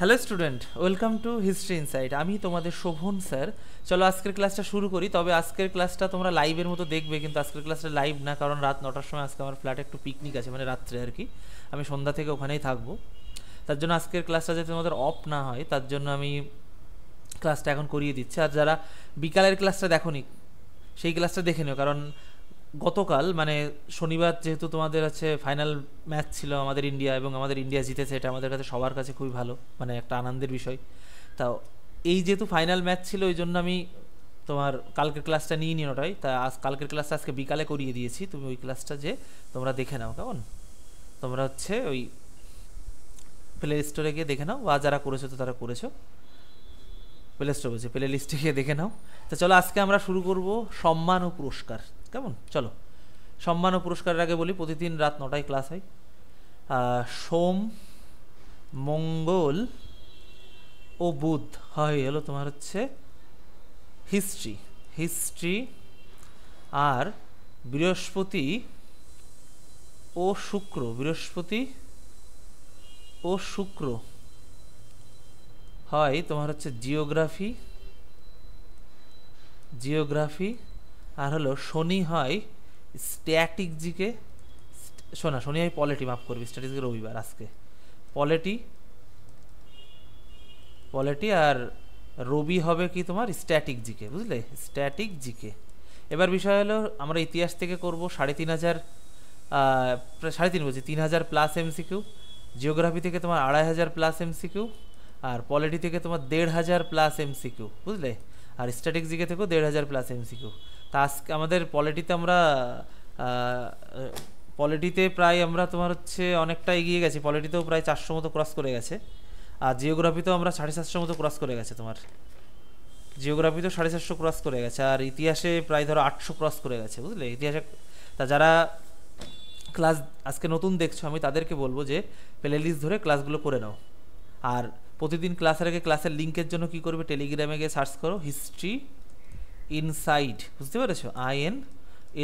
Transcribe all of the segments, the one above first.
Hello student, welcome to history insight. আমি তোমাদের Sovan sir. চলো আজকের ক্লাসটা শুরু করি। তবে আজকের ক্লাসটা তোমরা লাইভের মতো দেখবে, কিন্তু আজকের ক্লাসটা লাইভ না, কারণ রাত 9টার সময় আজকে আমার ফ্ল্যাটে একটু পিকনিক আছে, মানে রাত্রে আর কি। আমি সন্ধ্যা থেকে ওখানেই থাকবো। তার জন্য আজকের ক্লাসটা যাতে তোমাদের অফ না হয়, তার জন্য আমি ক্লাসটা এখন করিয়ে দিচ্ছি। আর যারা বিকালের ক্লাসটা দেখোনি, সেই ক্লাসটা দেখে নিও, কারণ গতকাল মানে শনিবার যেহেতু তোমাদের আছে ফাইনাল ম্যাচ ছিল আমাদের ইন্ডিয়া, এবং আমাদের ইন্ডিয়া জিতেছে, এটা আমাদের কাছে সবার কাছে খুবই ভালো, মানে একটা আনন্দের বিষয়। তাও এই যেহেতু ফাইনাল ম্যাচ ছিল, ওই জন্য আমি তোমার কালকের ক্লাসটা নিয়ে নিই ওটাই, তা কালকের ক্লাসটা আজকে বিকালে করিয়ে দিয়েছি। তুমি ওই ক্লাসটা যে তোমরা দেখে নাও, কেমন? তোমরা হচ্ছে ওই প্লে স্টোরে গিয়ে দেখে নাও, বা যারা করেছো তো তারা করেছো, প্লে স্টোর বলছে, প্লে লিস্টে গিয়ে দেখে নাও। তো চলো আজকে আমরা শুরু করব সম্মান ও পুরস্কার। কেমন? চলো, সম্মান ও পুরস্কারের আগে বলি, প্রতিদিন রাত 9টায় ক্লাস হয়। সোম, মঙ্গল ও বুধ হয় হলো তোমার হচ্ছে হিস্ট্রি হিস্ট্রি আর বৃহস্পতি ও শুক্র, বৃহস্পতি ও শুক্র হয় তোমার হচ্ছে জিওগ্রাফি, জিওগ্রাফি। আর হলো শনি হয় স্ট্যাটিক জিকে, শনি হয় পলিটি, মাফ করবি, স্ট্যাটিক রবিবার আজকে। পলিটি, পলিটি আর রবি হবে কি তোমার স্ট্যাটিক জিকে, বুঝলে? Static GK. এবার বিষয় হলো আমরা ইতিহাস থেকে করব 3,500, প্রায় 3.5 বলছি, 3,000 প্লাস এমসিকিউ। জিওগ্রাফি থেকে তোমার 2,500 প্লাস এমসিকিউ। আর পলিটি থেকে তোমার 1,500 প্লাস এমসিকিউ, বুঝলে? আর স্ট্যাটিক জিকে থেকেও 1,500 প্লাস এমসিকিউ। তা আজকে আমাদের পলিটিতে আমরা পলিটিতে প্রায় আমরা তোমার হচ্ছে অনেকটা এগিয়ে গেছি, পলিটিতেও প্রায় 400 মতো ক্রস করে গেছে। আর জিওগ্রাফিতেও আমরা 750 মতো ক্রস করে গেছে তোমার, জিওগ্রাফিতেও 750 ক্রস করে গেছে। আর ইতিহাসে প্রায় ধরো 800 ক্রস করে গেছে, বুঝলে? ইতিহাসে তা যারা ক্লাস আজকে নতুন দেখছো, আমি তাদেরকে বলবো যে প্লে লিস্ট ধরে ক্লাসগুলো করে নাও। আর প্রতিদিন ক্লাসের আগে ক্লাসের লিঙ্কের জন্য কি করবে, টেলিগ্রামে গিয়ে সার্চ করো হিস্ট্রি ইনসাইড, বুঝতে পেরেছো?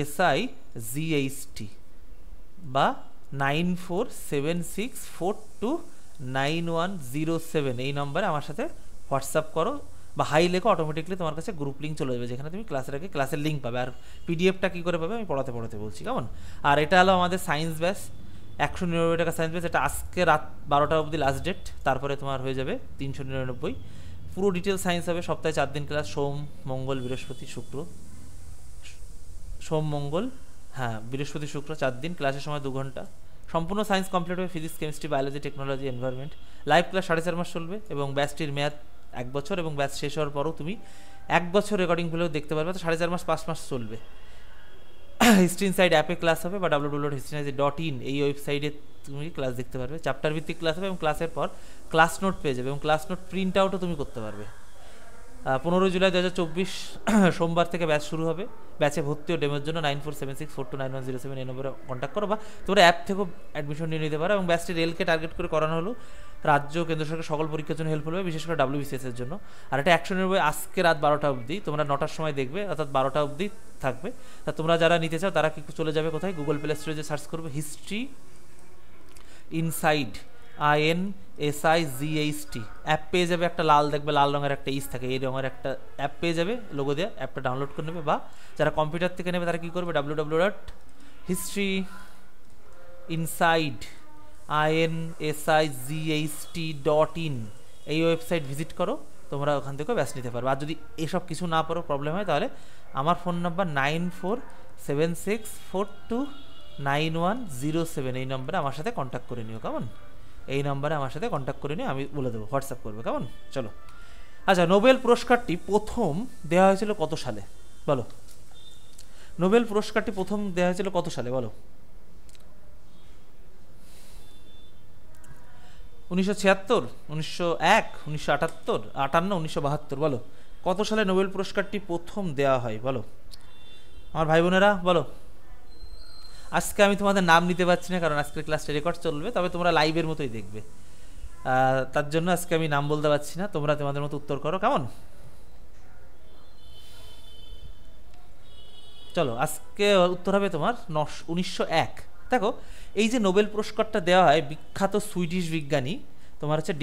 INSIGHT, বা 9476429107, এই নম্বরে আমার সাথে হোয়াটসঅ্যাপ করো, বা হাই লেখো, অটোমেটিকলি তোমার কাছে গ্রুপ লিঙ্ক চলে যাবে, যেখানে তুমি ক্লাসের আগে ক্লাসের লিঙ্ক পাবে। আর পিডিএফটা কী করে পাবে আমি পড়াতে পড়াতে বলছি, কেমন? আর এটা হলো আমাদের সায়েন্স ব্যাচ, 199 টাকা সায়েন্স ব্যাচ। এটা আজকে রাত 12টা অবধি লাস্ট ডেট, তারপরে তোমার হয়ে যাবে 399। পুরো ডিটেল সায়েন্স হবে, সপ্তাহে 4 দিন ক্লাস, সোম মঙ্গল বৃহস্পতি শুক্র, সোম মঙ্গল, হ্যাঁ বৃহস্পতি শুক্র 4 দিন, ক্লাসের সময় 2 ঘন্টা। সম্পূর্ণ সায়েন্স কমপ্লিট হবে, physics chemistry biology technology environment. Live class 4.5 মাস চলবে, এবং ব্যাচটির মেয়াদ 1 বছর, এবং ব্যাচ শেষ হওয়ার পরও তুমি 1 বছর রেকর্ডিং ভুলেও দেখতে পারবে। তো 4.5 মাস 5 মাস চলবে। হিস্ট্রি ইনসাইড অ্যাপে ক্লাস হবে, বা www.historyinsight.in এই ওয়েবসাইটে তুমি ক্লাস দেখতে পারবে। চ্যাপ্টার ভিত্তিক ক্লাস হবে, এবং ক্লাসের পর ক্লাস নোট পেয়ে যাবে, এবং ক্লাস নোট প্রিন্ট আউটও তুমি করতে পারবে। 15 জুলাই 2024 সোমবার থেকে ব্যাচ শুরু হবে। ব্যাচে ভর্তি ও ডেমোর জন্য 9476429107 এই নম্বরে কন্ট্যাক্ট করো, বা তোমরা অ্যাপ থেকেও অ্যাডমিশন নিয়ে নিতে পারো। এবং ব্যাচটি রেলকে টার্গেট করে করানো হলো, রাজ্য কেন্দ্র সরকার সকল পরীক্ষার জন্য হেল্পফুল হবে, বিশেষ করে WBCS এর জন্য। আর এটা 190 আজকে রাত 12টা অবধি, তোমরা 9টার সময় দেখবে, অর্থাৎ 12টা অবধি থাকবে। তা তোমরা যারা নিতে চাও তারা কি চলে যাবে কোথায়, গুগল প্লে স্টোরে সার্চ করবে হিস্ট্রি ইনসাইড, INSIGHT, অ্যাপ পেয়ে যাবে। একটা লাল দেখবে, লাল রঙের একটা ইস থাকে, এই রঙের একটা অ্যাপ পেয়ে যাবে, লোগো দেওয়া। অ্যাপটা ডাউনলোড করে নেবে, বা যারা কম্পিউটার থেকে নেবে তারা কী করবে, www.historyinsight.in এই ওয়েবসাইট ভিজিট করো, তোমরা ওখান থেকেও ব্যাচ নিতে পারবে। আর যদি এসব কিছু না পারো, প্রবলেম হয়, তাহলে আমার ফোন নাম্বার 9476429107 এই নম্বরে আমার সাথে কন্ট্যাক্ট করে নিও, কেমন? এই নম্বরে আমার সাথে কন্ট্যাক্ট করে নিও, আমি বলে দেবো, হোয়াটসঅ্যাপ করবে, কেমন? চলো। আচ্ছা, নোবেল পুরস্কারটি প্রথম দেওয়া হয়েছিল কত সালে বলো? নোবেল পুরস্কারটি প্রথম দেওয়া হয়েছিল কত সালে বলো? 1976, 1901, 1978, 58, 1972, বলো কত সালে নোবেল পুরস্কারটি প্রথম দেওয়া হয় বলো আমার ভাই বোনেরা, বলো। আজকে আমি তোমাদের নাম নিতে পারছি না, কারণ আজকের ক্লাসটা রেকর্ড চলবে, তবে তোমরা লাইভের মতোই দেখবে। তার জন্য আজকে আমি নাম বলতে পারছি না, তোমরা তোমাদের মতো উত্তর করো, কেমন? চলো, আজকে উত্তর হবে তোমার 1901। দেখো, এই যে নোবেল পুরস্কারটা দেওয়া হয় বিখ্যাত সুইডিশ বিজ্ঞানী তোমার হচ্ছে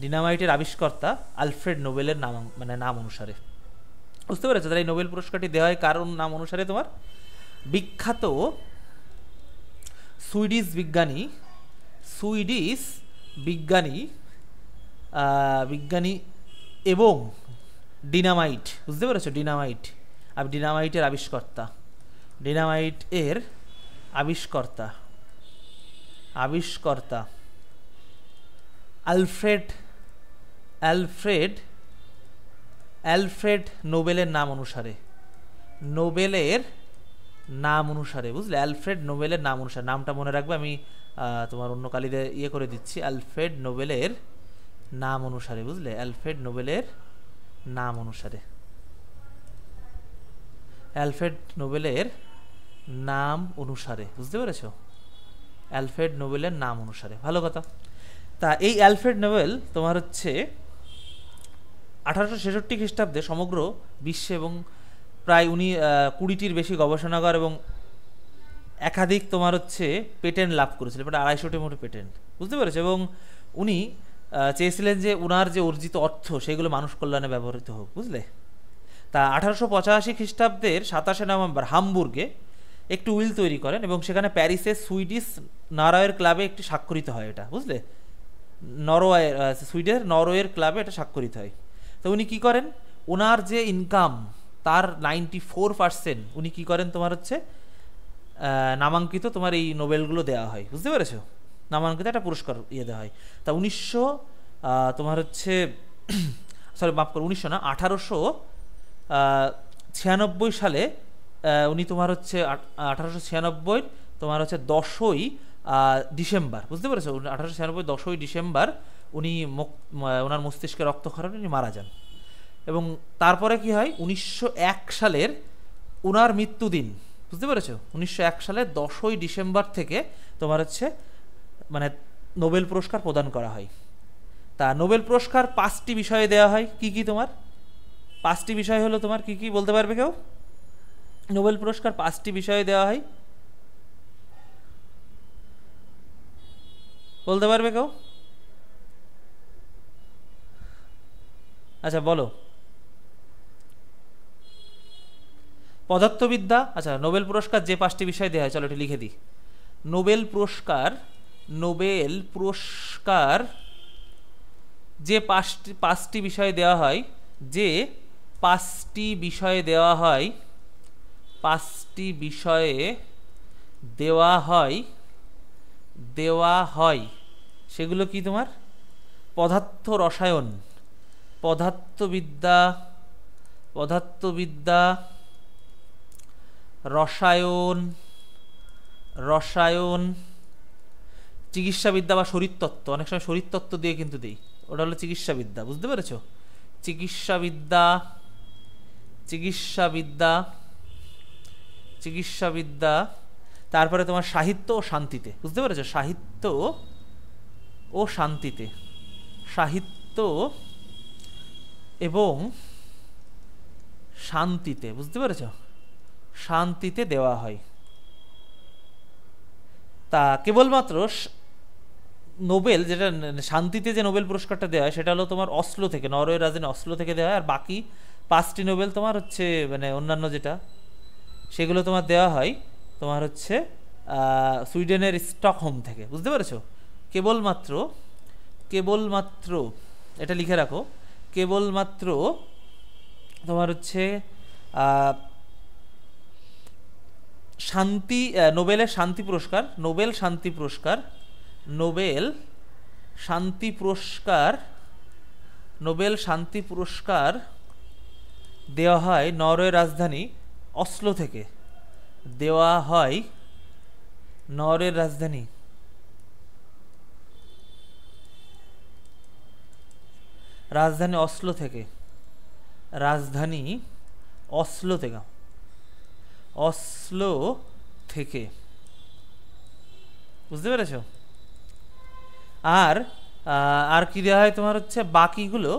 ডিনামাইটের আবিষ্কর্তা আলফ্রেড নোবেলের নাম অনুসারে। বুঝতে পেরেছো? তাহলে এই নোবেল পুরস্কারটি দেওয়া হয় কার নাম অনুসারে? তোমার বিখ্যাত সুইডিশ বিজ্ঞানী এবং ডিনামাইট, বুঝতে পেরেছো? ডিনামাইটের আবিষ্কর্তা অ্যালফ্রেড নোবেলের নাম অনুসারে, বুঝলে? অ্যালফ্রেড নোবেলের নাম অনুসারে, নামটা মনে রাখবে, আমি তোমার অন্য কালিতে ইয়ে করে দিচ্ছি। অ্যালফ্রেড নোবেলের নাম অনুসারে, বুঝলে? অ্যালফ্রেড নোবেলের নাম অনুসারে, বুঝতে পেরেছো? অ্যালফ্রেড নোবেলের নাম অনুসারে, ভালো কথা। তা এই অ্যালফ্রেড নোবেল তোমার হচ্ছে 1866 খ্রিস্টাব্দে সমগ্র বিশ্বে এবং প্রায় উনি 20টির বেশি গবেষণাগার এবং একাধিক তোমার হচ্ছে পেটেন্ট লাভ করেছিল, প্রায় 250টির মতো পেটেন্ট, বুঝতে পেরেছো? এবং উনি চেয়েছিলেন যে উনার যে অর্জিত অর্থ সেগুলো মানুষ কল্যাণে ব্যবহৃত হোক, বুঝলে? তা 1885 খ্রিস্টাব্দের 27শে নভেম্বর হামবুর্গে একটি উইল তৈরি করেন এবং সেখানে প্যারিসের সুইডিশ নরওয়ের ক্লাবে একটি স্বাক্ষরিত হয়, এটা, বুঝলে? নরওয়ের ক্লাবে এটা স্বাক্ষরিত হয়। তো উনি কি করেন? ওনার যে ইনকাম তার 94% উনি কি করেন? তোমার হচ্ছে নামাঙ্কিত তোমার এই নোবেলগুলো দেওয়া হয়, বুঝতে পেরেছো? নামাঙ্কিত একটা পুরস্কার দেওয়া হয়। তা 1896 সালে উনি তোমার হচ্ছে 1896 তোমার হচ্ছে 10ই ডিসেম্বর, বুঝতে পেরেছো? 1896 10ই ডিসেম্বর উনি ওনার মস্তিষ্কে রক্তক্ষরণে উনি মারা যান। এবং তারপরে কি হয়? 1901 সালের ওনার মৃত্যুদিন, বুঝতে পেরেছো? 1901 সালের 10ই ডিসেম্বর থেকে তোমার হচ্ছে মানে নোবেল পুরস্কার প্রদান করা হয়। তা নোবেল পুরস্কার 5টি বিষয়ে দেওয়া হয়। কি কি তোমার 5টি বিষয় হলো? তোমার কি কি বলতে পারবে কেউ? নোবেল পুরস্কার 5টি বিষয়ে দেওয়া হয়, বলতে পারবে কেউ? আচ্ছা বলো। পদার্থবিদ্যা। আচ্ছা, নোবেল পুরস্কার যে 5টি বিষয় দেওয়া হয়, চলো এটা লিখে দিই। নোবেল পুরস্কার যে 5টি বিষয়ে দেওয়া হয়, যে 5টি বিষয়ে দেওয়া হয় সেগুলো কি তোমার? পদার্থবিদ্যা, রসায়ন, চিকিৎসাবিদ্যা বা শরীরতত্ত্ব, অনেক সময় শরীরতত্ত্ব দিয়ে কিন্তু দিই, ওটা হলো চিকিৎসাবিদ্যা, বুঝতে পেরেছো? চিকিৎসাবিদ্যা। তারপরে তোমার সাহিত্য ও শান্তিতে, বুঝতে পেরেছো? সাহিত্য এবং শান্তিতে, বুঝতে পেরেছো? শান্তিতে দেওয়া হয়। তা কেবলমাত্র নোবেল যেটা শান্তিতে যে নোবেল পুরস্কারটা দেওয়া হয় সেটা হলো তোমার অসলো থেকে, নরওয়ের রাজধানী অসলো থেকে দেওয়া হয়। আর বাকি 5টি নোবেল তোমার হচ্ছে মানে অন্যান্য যেটা সেগুলো তোমার দেওয়া হয় তোমার হচ্ছে সুইডেনের স্টকহোম থেকে, বুঝতে পেরেছো? কেবলমাত্র এটা লিখে রাখো, কেবলমাত্র তোমার হচ্ছে নোবেল শান্তি পুরস্কার দেওয়া হয় নরওয়ের রাজধানী অসলো থেকে, রাজধানী অসলো থেকে, বুঝতে পেরেছো? আর কি দেওয়া হয় তোমার হচ্ছে বাকিগুলো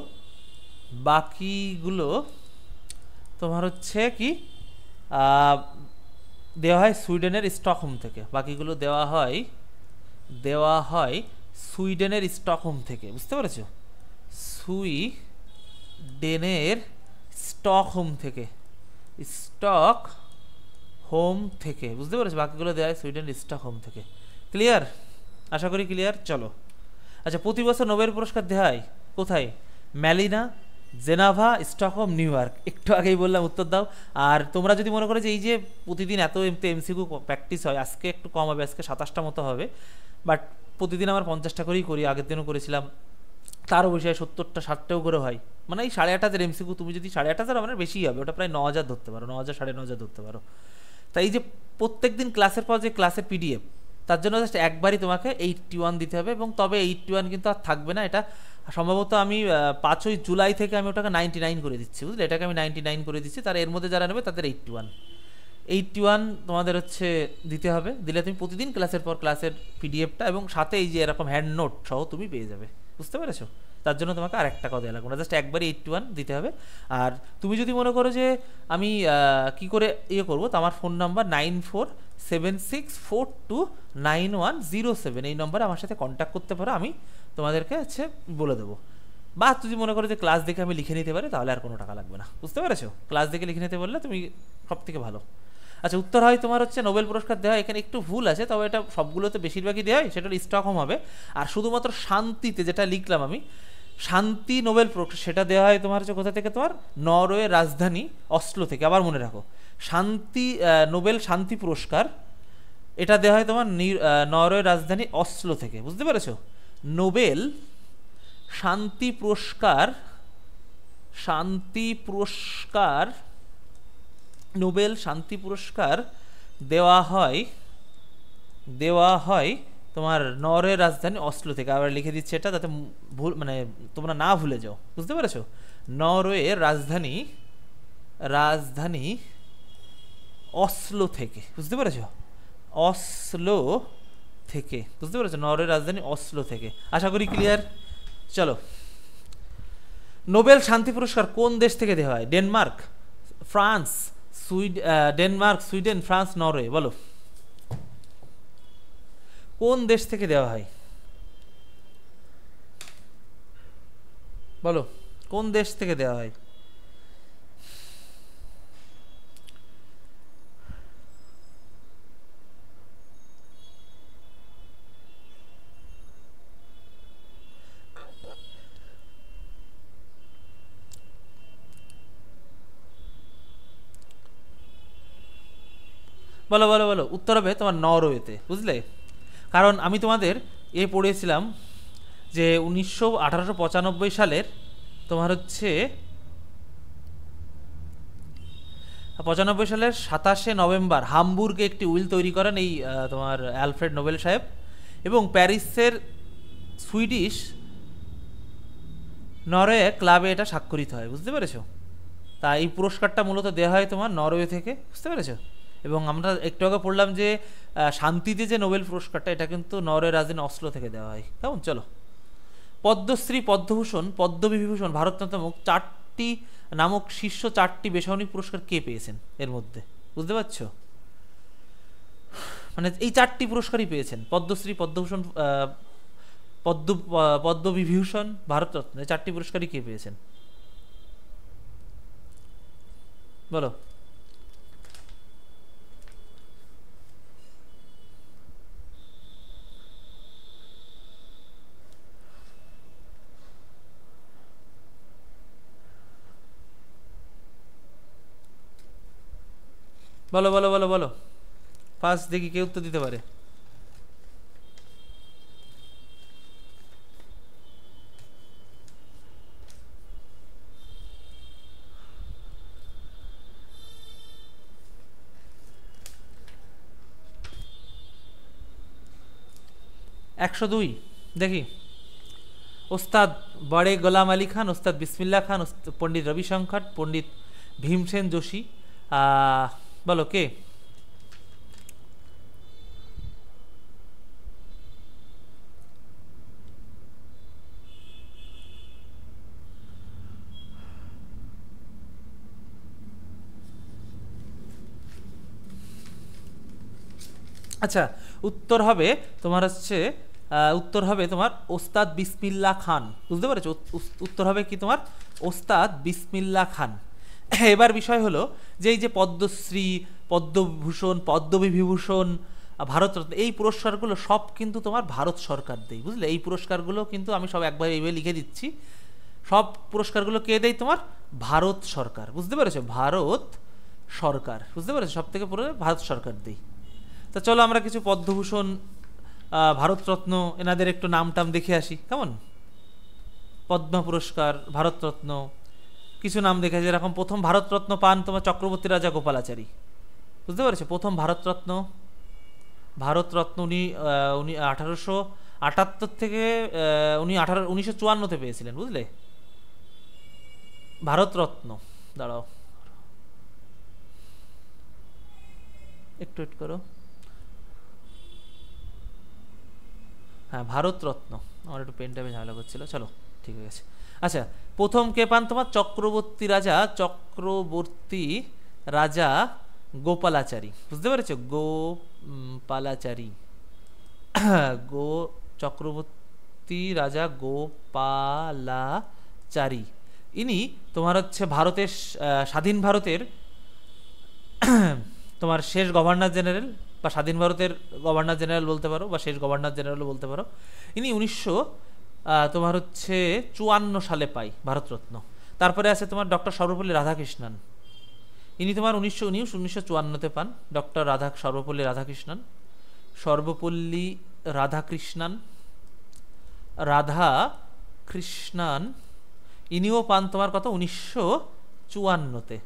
তোমার হচ্ছে কি দেওয়া হয় সুইডেনের স্টকহোম থেকে। বাকিগুলো দেওয়া হয় সুইডেনের স্টকহোম থেকে, বুঝতে পেরেছো? সুইডেনের স্টকহোম থেকে, স্টক হোম থেকে, বুঝতে পেরেছো? বাকিগুলো দেওয়া হয় সুইডেন স্টকহোম থেকে। ক্লিয়ার? আশা করি ক্লিয়ার। চলো, আচ্ছা, প্রতি বছর নোবেল পুরস্কার দেওয়া হয় কোথায়? ম্যালিনা, জেনেভা, স্টকহোম, নিউ ইয়র্ক। একটু আগেই বললাম, উত্তর দাও। আর তোমরা যদি মনে করো যে এই যে প্রতিদিন এত এমসিকিউ প্র্যাকটিস হয়, আজকে একটু কম হবে, আজকে 27টা মতো হবে, বাট প্রতিদিন আমার 50টা করেই করি, আগের দিনও করেছিলাম, তারও বেশি হয়, 70টা 60টাও করে হয়। মানে এই 8,500 এমসিকিউ, তুমি যদি 8,500, মানে বেশিই হবে, ওটা প্রায় 9,000 ধরতে পারো, 9,000 9,500 ধরতে পারো। তাই এই যে প্রত্যেক দিন ক্লাসের পর যে ক্লাসের পিডিএফ, তার জন্য জাস্ট একবারই তোমাকে 81 দিতে হবে, এবং তবে 81 কিন্তু আর থাকবে না। এটা সম্ভবত আমি 5ই জুলাই থেকে আমি ওটাকে 99 করে দিচ্ছি, বুঝলে? এটাকে আমি 99 করে দিচ্ছি, তার এর মধ্যে যারা নেবে তাদের 81 তোমাদের হচ্ছে দিতে হবে। দিলে তুমি প্রতিদিন ক্লাসের পর ক্লাসের পিডিএফটা এবং সাথে এই যে এরকম হ্যান্ড নোট সহ তুমি পেয়ে যাবে, বুঝতে পেরেছো? তার জন্য তোমাকে আর 1 টাকাও দেওয়া লাগবে না, জাস্ট একবারই 81 দিতে হবে। আর তুমি যদি মনে করো যে আমি কি করে ইয়ে করবো, তো আমার ফোন নাম্বার 9476429107, এই নম্বরে আমার সাথে কন্ট্যাক্ট করতে পারো, আমি তোমাদেরকে হচ্ছে বলে দেবো। বা যদি মনে করো যে ক্লাস দেখে আমি লিখে নিতে পারি, তাহলে আর কোনো টাকা লাগবে না, বুঝতে পেরেছো? ক্লাস দেখে লিখে নিতে বললে তুমি সব থেকে ভালো। আচ্ছা, উত্তর হয় তোমার হচ্ছে নোবেল পুরস্কার দেওয়া হয়, এখানে একটু ভুল আছে, তবে এটা সবগুলোতে বেশিরভাগই দেওয়া হয়, সেটা স্টকহোম হবে। আর শুধুমাত্র শান্তিতে যেটা লিখলাম আমি, শান্তি নোবেল পুরস্কার, সেটা দেওয়া হয় তোমার হচ্ছে কোথা থেকে? তোমার নরওয়ের রাজধানী অসলো থেকে। আবার মনে রাখো, শান্তি নোবেল শান্তি পুরস্কার এটা দেওয়া হয় তোমার নরওয়ের রাজধানী অসলো থেকে, বুঝতে পেরেছো? নোবেল শান্তি পুরস্কার, শান্তি পুরস্কার, নোবেল শান্তি পুরস্কার দেওয়া হয় তোমার নরওয়ের রাজধানী অসলো থেকে। আবার লিখে দিচ্ছে এটা, যাতে ভুল, মানে তোমরা না ভুলে যাও, বুঝতে পেরেছো? নরওয়ের রাজধানী অসলো থেকে, বুঝতে পেরেছো? অসলো থেকে, বুঝতে পেরেছো? নরওয়ের রাজধানী অসলো থেকে। আশা করি ক্লিয়ার। চলো, নোবেল শান্তি পুরস্কার কোন দেশ থেকে দেওয়া হয়? Denmark, France, Denmark, Sweden, France, Norway, বলো কোন দেশ থেকে দেওয়া হয়? বলো কোন দেশ থেকে দেওয়া হয়? বলো বলো বলো, উত্তর হবে তোমার নরওয়েতে, বুঝলে? কারণ আমি তোমাদের পড়েছিলাম যে 1895 সালের তোমার হচ্ছে 27শে নভেম্বর হামবুর্গে একটি উইল তৈরি করেন এই তোমার অ্যালফ্রেড নোবেল সাহেব, এবং প্যারিসের সুইডিশ নরওয়ে ক্লাবে এটা স্বাক্ষরিত হয়, বুঝতে পেরেছো? তা এই পুরস্কারটা মূলত দেওয়া হয় তোমার নরওয়ে থেকে, বুঝতে পেরেছো? এবং আমরা একটু আগে পড়লাম যে শান্তিতে যে নোবেল পুরস্কারটা, এটা কিন্তু নরওয়ের রাজধানী অসলো থেকে দেওয়া হয়, কেমন? চলো, পদ্মশ্রী, পদ্মভূষণ, পদ্মবিভূষণ, ভারতরত্ন নামক শীর্ষ 4টি বেসামরিক পুরস্কার কে পেয়েছেন এর মধ্যে, বুঝতে পারছো? মানে এই 4টি পুরস্কারই পেয়েছেন, পদ্মশ্রী, পদ্মভূষণ, পদ্মবিভূষণ, ভারতরত্ন, এই 4টি পুরস্কারই কে পেয়েছেন? বলো। বলো বলো বলো বলো, ফার্স্ট দেখি কে উত্তর দিতে পারে। একশো দুই, দেখি। ওস্তাদ বড়ে গোলাম আলী খান, ওস্তাদ বিসমিল্লা খান, পণ্ডিত রবিশঙ্কর, পণ্ডিত ভীমসেন যোশী, বলো কে? আচ্ছা, উত্তর হবে তোমার হচ্ছে উত্তর হবে তোমার ওস্তাদ বিসমিল্লাহ খান। বুঝতে পেরেছো? উত্তর হবে কি তোমার ওস্তাদ বিসমিল্লাহ খান। এবার বিষয় হলো যে এই যে পদ্মশ্রী, পদ্মভূষণ, পদ্মবিভূষণ, ভারতরত্ন, এই পুরস্কারগুলো সব কিন্তু তোমার ভারত সরকার দেয়। বুঝলে? এই পুরস্কারগুলো কিন্তু আমি সব একবার এইভাবে লিখে দিচ্ছি, সব পুরস্কারগুলো কে দেয়? তোমার ভারত সরকার। বুঝতে পেরেছো? ভারত সরকার। বুঝতে পেরেছো? সব থেকে পুরো ভারত সরকার দেয়। তা চলো আমরা কিছু পদ্মভূষণ, ভারতরত্ন এনাদের একটু নাম টাম দেখে আসি। কেমন? পদ্ম পুরস্কার, ভারতরত্ন কিছু নাম দেখে আসি। এরকম প্রথম ভারতরত্ন পান তোমার চক্রবর্তী রাজা গোপালাচারী। বুঝতে পেরেছো? প্রথম ভারতরত্ন, উনি 1878 থেকে উনি 1954-তে পেয়েছিলেন। বুঝলে? ভারতরত্ন, দাঁড়াও একটু ওয়েট করো। হ্যাঁ, ভারতরত্ন, আমার একটু পেনটা ঝামেলা করছিল। চলো ঠিক হয়ে গেছে। আচ্ছা, প্রথম কে পান? তোমার চক্রবর্তী রাজা গোপালাচারী। বুঝতে পেরেছো? গোপালাচারী, গো চক্রবর্তী রাজা গোপালাচারী। ইনি তোমার হচ্ছে ভারতের স্বাধীন ভারতের তোমার শেষ গভর্নর জেনারেল, বা স্বাধীন ভারতের গভর্নর জেনারেল বলতে পারো, বা শেষ গভর্নর জেনারেলও বলতে পারো। ইনি 1954 সালে পাই ভারতরত্ন। তারপরে আছে তোমার ডক্টর সর্বপল্লী রাধাকৃষ্ণন। ইনি তোমার 1954-তে পান। ডক্টর সর্বপল্লী রাধাকৃষ্ণন, ইনিও পান তোমার কত? 1954-তে।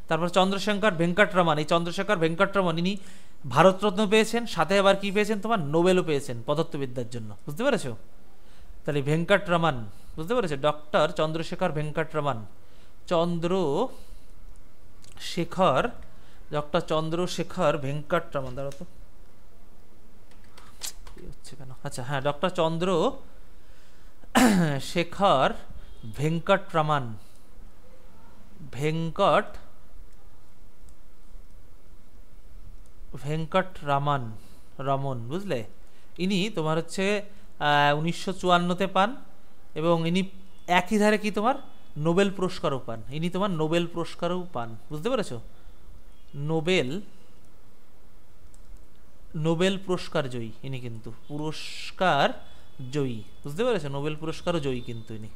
তারপর চন্দ্রশেখর ভেঙ্কটরমন। এই চন্দ্রশেখর ভেঙ্কটরমন ইনি ভারতরত্ন পেয়েছেন, সাথে আবার কি পেয়েছেন? তোমার নোবেলও পেয়েছেন পদার্থবিদ্যার জন্য। বুঝতে পেরেছো? তাহলে ভেঙ্কটরমন, বুঝতে পেরেছো? ডক্টর চন্দ্রশেখর ভেঙ্কটরমন, ডক্টর চন্দ্রশেখর ভেঙ্কটরমন, দাঁড়াও তো হচ্ছে কেন। আচ্ছা হ্যাঁ, ডক্টর চন্দ্রশেখর ভেঙ্কটরমন, রমন। বুঝলে? ইনি তোমার হচ্ছে 1954-তে পান, এবং ইনি একই ধারে কি তোমার নোবেল পুরস্কারও পান। ইনি তোমার নোবেল পুরস্কারও পান। বুঝতে পেরেছো? নোবেল পুরস্কার জয়ী ইনি, কিন্তু পুরস্কার জয়ী। বুঝতে পেরেছো? নোবেল পুরস্কারও জয়ী কিন্তু ইনি।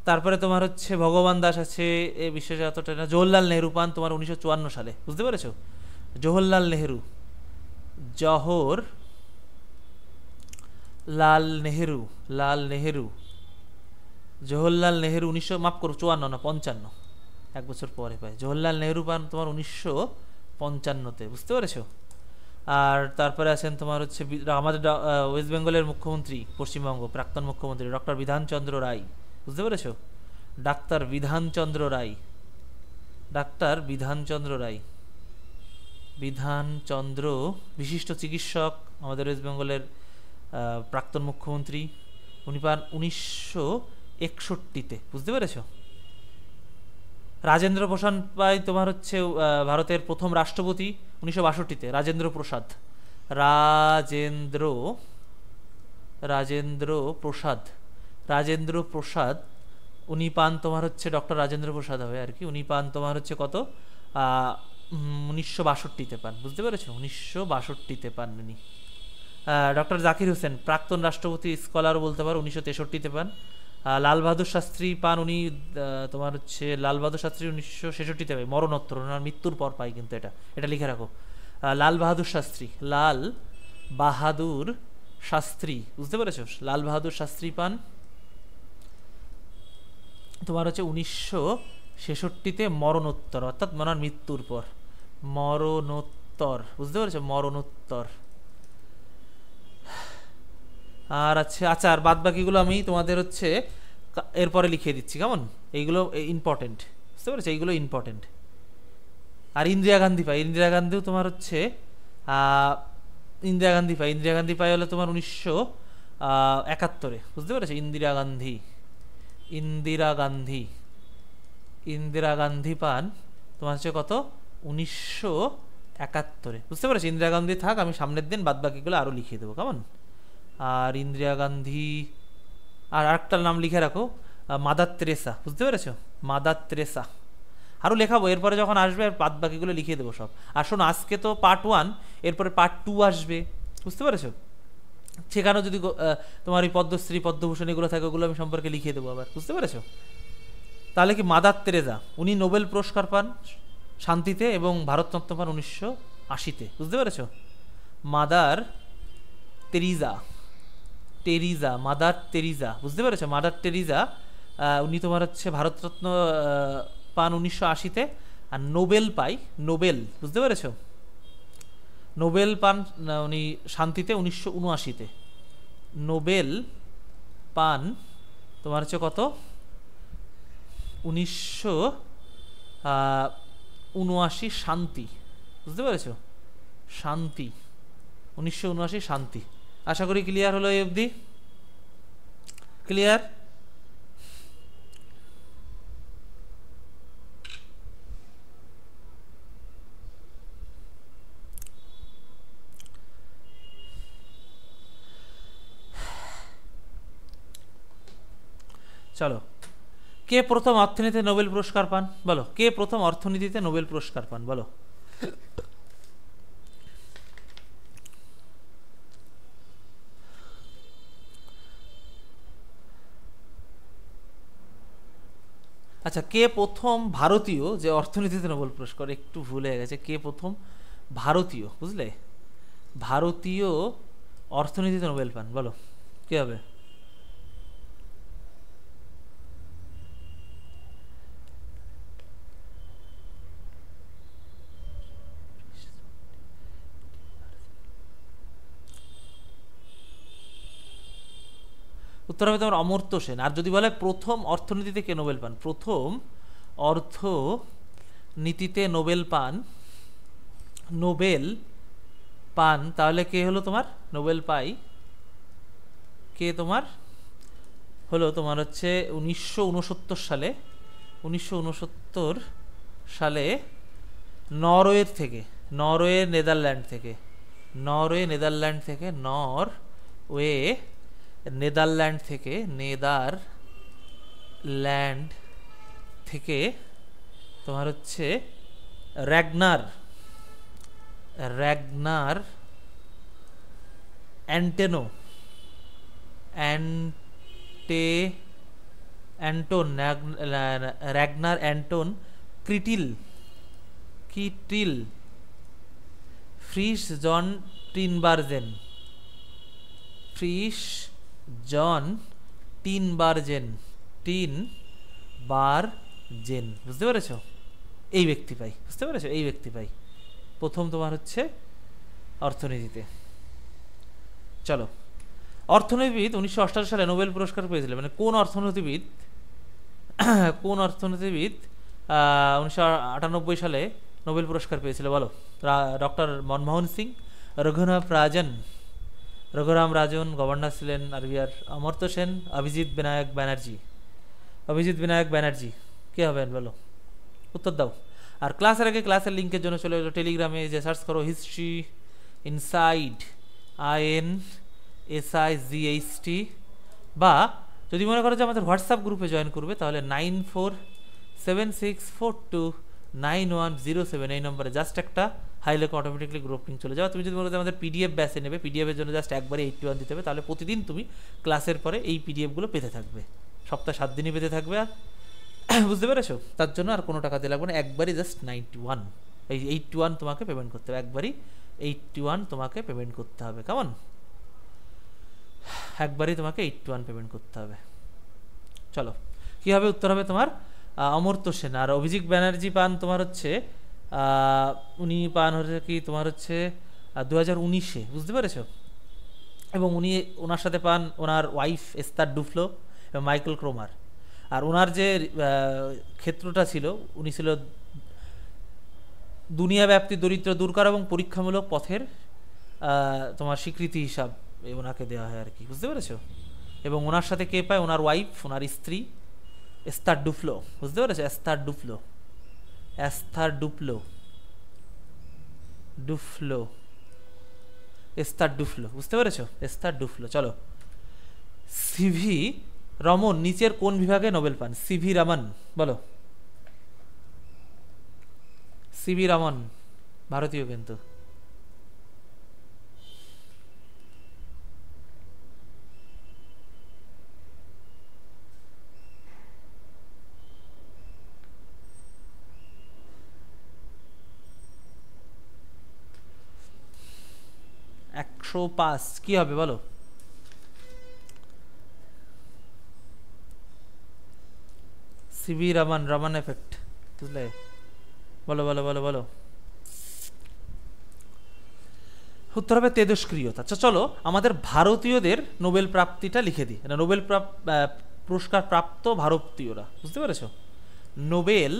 তারপরে তোমার হচ্ছে ভগবান দাস আছে, এ বিশেষ এতটা না। জওহরলাল নেহরু পান তোমার 1954 সালে। বুঝতে পেরেছো? জওহরলাল নেহরু 54 না 55, এক বছর পরে পায়। জওহরলাল নেহরু পান তোমার 1955-তে। বুঝতে পেরেছো? আর তারপরে আছেন তোমার হচ্ছে আমাদের ওয়েস্ট বেঙ্গলের মুখ্যমন্ত্রী, পশ্চিমবঙ্গ প্রাক্তন মুখ্যমন্ত্রী ডক্টর বিধানচন্দ্র রায়। বুঝতে পেরেছো? ডাক্তার বিধানচন্দ্র, বিশিষ্ট চিকিৎসক, আমাদের ওয়েস্ট বেঙ্গলের প্রাক্তন মুখ্যমন্ত্রী। উনি পান 1961-তে। বুঝতে পেরেছো? রাজেন্দ্র প্রসাদ পাই তোমার হচ্ছে ভারতের প্রথম রাষ্ট্রপতি 1962-তে, রাজেন্দ্র প্রসাদ। উনি পান তোমার হচ্ছে ডক্টর রাজেন্দ্র প্রসাদ হবে আর কি। উনি পান তোমার হচ্ছে কত? 1962-তে পান। বুঝতে পেরেছো? 1962-তে পান উনি। ডক্টর জাকির হোসেন, প্রাক্তন রাষ্ট্রপতি, স্কলারও বলতে পারো, 1963-তে পান। লাল বাহাদুর শাস্ত্রী পান উনি তোমার হচ্ছে 1966-তে পায়, মরণোত্তর, ওনার মৃত্যুর পর পাই কিন্তু। এটা লিখে রাখো। লাল বাহাদুর শাস্ত্রী। বুঝতে পেরেছো? লাল বাহাদুর শাস্ত্রী পান তোমার হচ্ছে 1966-তে মরণোত্তর, অর্থাৎ ওনার মৃত্যুর পর মরণোত্তর। বুঝতে পেরেছো? মরণোত্তর। আর আচ্ছা, আর বাদ বাকিগুলো আমি তোমাদের হচ্ছে এরপরে লিখিয়ে দিচ্ছি। কেমন? এইগুলো ইম্পর্টেন্ট। বুঝতে পেরেছো? এইগুলো ইম্পর্টেন্ট। আর ইন্দিরা গান্ধীও তোমার হচ্ছে ইন্দিরা গান্ধী পাই হলো তোমার 1971-এ। বুঝতে পেরেছো? ইন্দিরা গান্ধী পান তোমার হচ্ছে কত? 1971-এ। বুঝতে পেরেছো? ইন্দিরা গান্ধী থাক, আমি সামনের দিন বাদ বাকিগুলো আরো লিখিয়ে দেবো। কেমন? আর ইন্দিরা গান্ধী, আর আরেকটার নাম লিখে রাখো, মাদার তেরেসা, বুঝতে পেরেছো? Mother Teresa. আরও লেখাবো এরপরে যখন আসবে, আর বাদ বাকিগুলো লিখিয়ে দেবো সব। আর শোনো, আজকে তো পার্ট 1, এরপরে পার্ট 2 আসবে, বুঝতে পেরেছো? সেখানেও যদি তোমার এই পদ্মশ্রী পদ্মভূষণ এগুলো থাকে, ওগুলো আমি সম্পর্কে লিখিয়ে দেবো আবার, বুঝতে পেরেছো? তাহলে কি, মাদার তেরেসা উনি নোবেল পুরস্কার পান শান্তিতে এবং ভারতরত্ন পান 1980-তে, বুঝতে পেরেছো? মাদার তেরিজা, টেরিজা, মাদার তেরিজা, বুঝতে পেরেছো? মাদার তেরিজা উনি তোমার হচ্ছে ভারতরত্ন পান 1980-তে, আর নোবেল পাই, নোবেল, বুঝতে পেরেছো? নোবেল পান উনি শান্তিতে 1979-তে। নোবেল পান তোমার হচ্ছে কত, 1979 শান্তি, বুঝতে পেরেছো? শান্তি 1979 শান্তি। আশা করি ক্লিয়ার হলো এই অবধি? ক্লিয়ার? চলো, কে প্রথম অর্থনীতিতে নোবেল পুরস্কার পান বলো? কে প্রথম অর্থনীতিতে নোবেল পুরস্কার পান বলো? আচ্ছা, কে প্রথম ভারতীয় যে অর্থনীতিতে নোবেল পুরস্কার, একটু ভুল হয়ে গেছে, কে প্রথম ভারতীয়, বুঝলে, ভারতীয় অর্থনীতিতে নোবেল পান বলো, কে হবে? উত্তর হবে তোমার অমর্ত্য সেন। আর যদি বলে প্রথম অর্থনীতিতে কে নোবেল পান, প্রথম অর্থনীতিতে নোবেল পান, নোবেল পান, তাহলে কে হলো তোমার নোবেল পাই, কে তোমার হলো তোমার হচ্ছে 1969 সালে, 1969 সালে নরওয়ের থেকে, নরওয়ে নেদারল্যান্ড থেকে, নরওয়ে নেদারল্যান্ড থেকে, নরওয়ে নেদারল্যান্ড থেকে, নেদারল্যান্ড থেকে তোমার হচ্ছে র্যাগনার, র্যাগনার অ্যান্টেনো, অ্যান্টন, র্যাগনার অ্যান্টন ক্রিটিল, Kittil Frisch Jan Tinbergen, Frisch Jan Tinbergen, Tinbergen, বুঝতে পেরেছো? এই ব্যক্তি পাই, বুঝতে পেরেছো? এই ব্যক্তি পাই প্রথম তোমার হচ্ছে অর্থনীতিতে। চলো, অর্থনীতিবিদ 1988 সালে নোবেল পুরস্কার পেয়েছিলেন, মানে কোন অর্থনীতিবিদ, কোন অর্থনীতিবিদ 1998 সালে নোবেল পুরস্কার পেয়েছিল বলো? ডক্টর মনমোহন সিং, রঘুরাম রাজন, রঘুরাম রাজন গভর্নর ছিলেন আরবিআর, অমর্ত্য সেন, অভিজিৎ বিনায়ক ব্যানার্জি, অভিজিৎ বিনায়ক ব্যানার্জি, কে হবেন বলো? উত্তর দাও। আর ক্লাসের আগে ক্লাসের লিঙ্কের জন্য চলে এলো টেলিগ্রামে, যে সার্চ করো হিস্ট্রি ইনসাইড, INSIGHT, বা যদি মনে করো যে আমাদের হোয়াটসঅ্যাপ গ্রুপে জয়েন করবে, তাহলে 9476429107, এই নম্বরে জাস্ট একটা হাই লেখা অটোমেটিকলি গ্রুপ লিঙ্ক চলে যাও। তুমি যদি মনে করো আমাদের পিডিএফ ব্যাচে নেবে, পিডিএফের জন্য জাস্ট একবারে 81 দিতে হবে, তাহলে প্রতিদিন তুমি ক্লাসের পরে এই পিডিএফগুলো পেতে থাকবে, সপ্তাহে 7 দিনই পেতে থাকবে। বুঝতে পেরেছো? তার জন্য আর কোনো টাকা দিয়ে লাগবে না, একবারই জাস্ট 91, এই 81 তোমাকে পেমেন্ট করতে হবে, একবারই 81 তোমাকে পেমেন্ট করতে হবে, কেমন? একবারই তোমাকে 81 পেমেন্ট করতে হবে। চলো, কি হবে? উত্তর হবে তোমার অমর্ত্য সেন। আর অভিজিৎ ব্যানার্জি পান তোমার হচ্ছে উনি পান হচ্ছে কি তোমার হচ্ছে 2019-এ, বুঝতে পেরেছো? এবং উনি ওনার সাথে পান ওনার ওয়াইফ এস্তার ডুফ্লো এবং মাইকেল ক্রোমার। আর ওনার যে ক্ষেত্রটা ছিল, উনি ছিল দুনিয়াব্যাপী দরিদ্র দূর করা এবং পরীক্ষামূলক পথের তোমার স্বীকৃতি হিসাব ওনাকে দেওয়া হয় আর কি, বুঝতে পেরেছো? এবং ওনার সাথে কে পায়? ওনার ওয়াইফ, ওনার স্ত্রী এস্তার ডুফ্লো, বুঝতে পেরেছো? এস্তার ডুফ্লো, এস্তার ডুফ্লো, ডুফ্লো, এস্তার ডুফলো, বুঝতে পেরেছো? এস্তার ডুফলো। চলো, সিভি রমন নিচের কোন বিভাগে নোবেল পান? সিভি রমন, বলো। সিভি রমন ভারতীয় কিন্তু। একশো পাঁচ কি হবে বলো? সিভি রমন, রমন এফেক্ট, বুঝলে? বলো বলো বলো বলো। উত্তর হবে তেজস্ক্রিয়তা। চলো আমাদের ভারতীয়দের নোবেল প্রাপ্তিটা লিখে দিই। নোবেল পুরস্কার প্রাপ্ত ভারতীয়রা, বুঝতে পেরেছো? নোবেল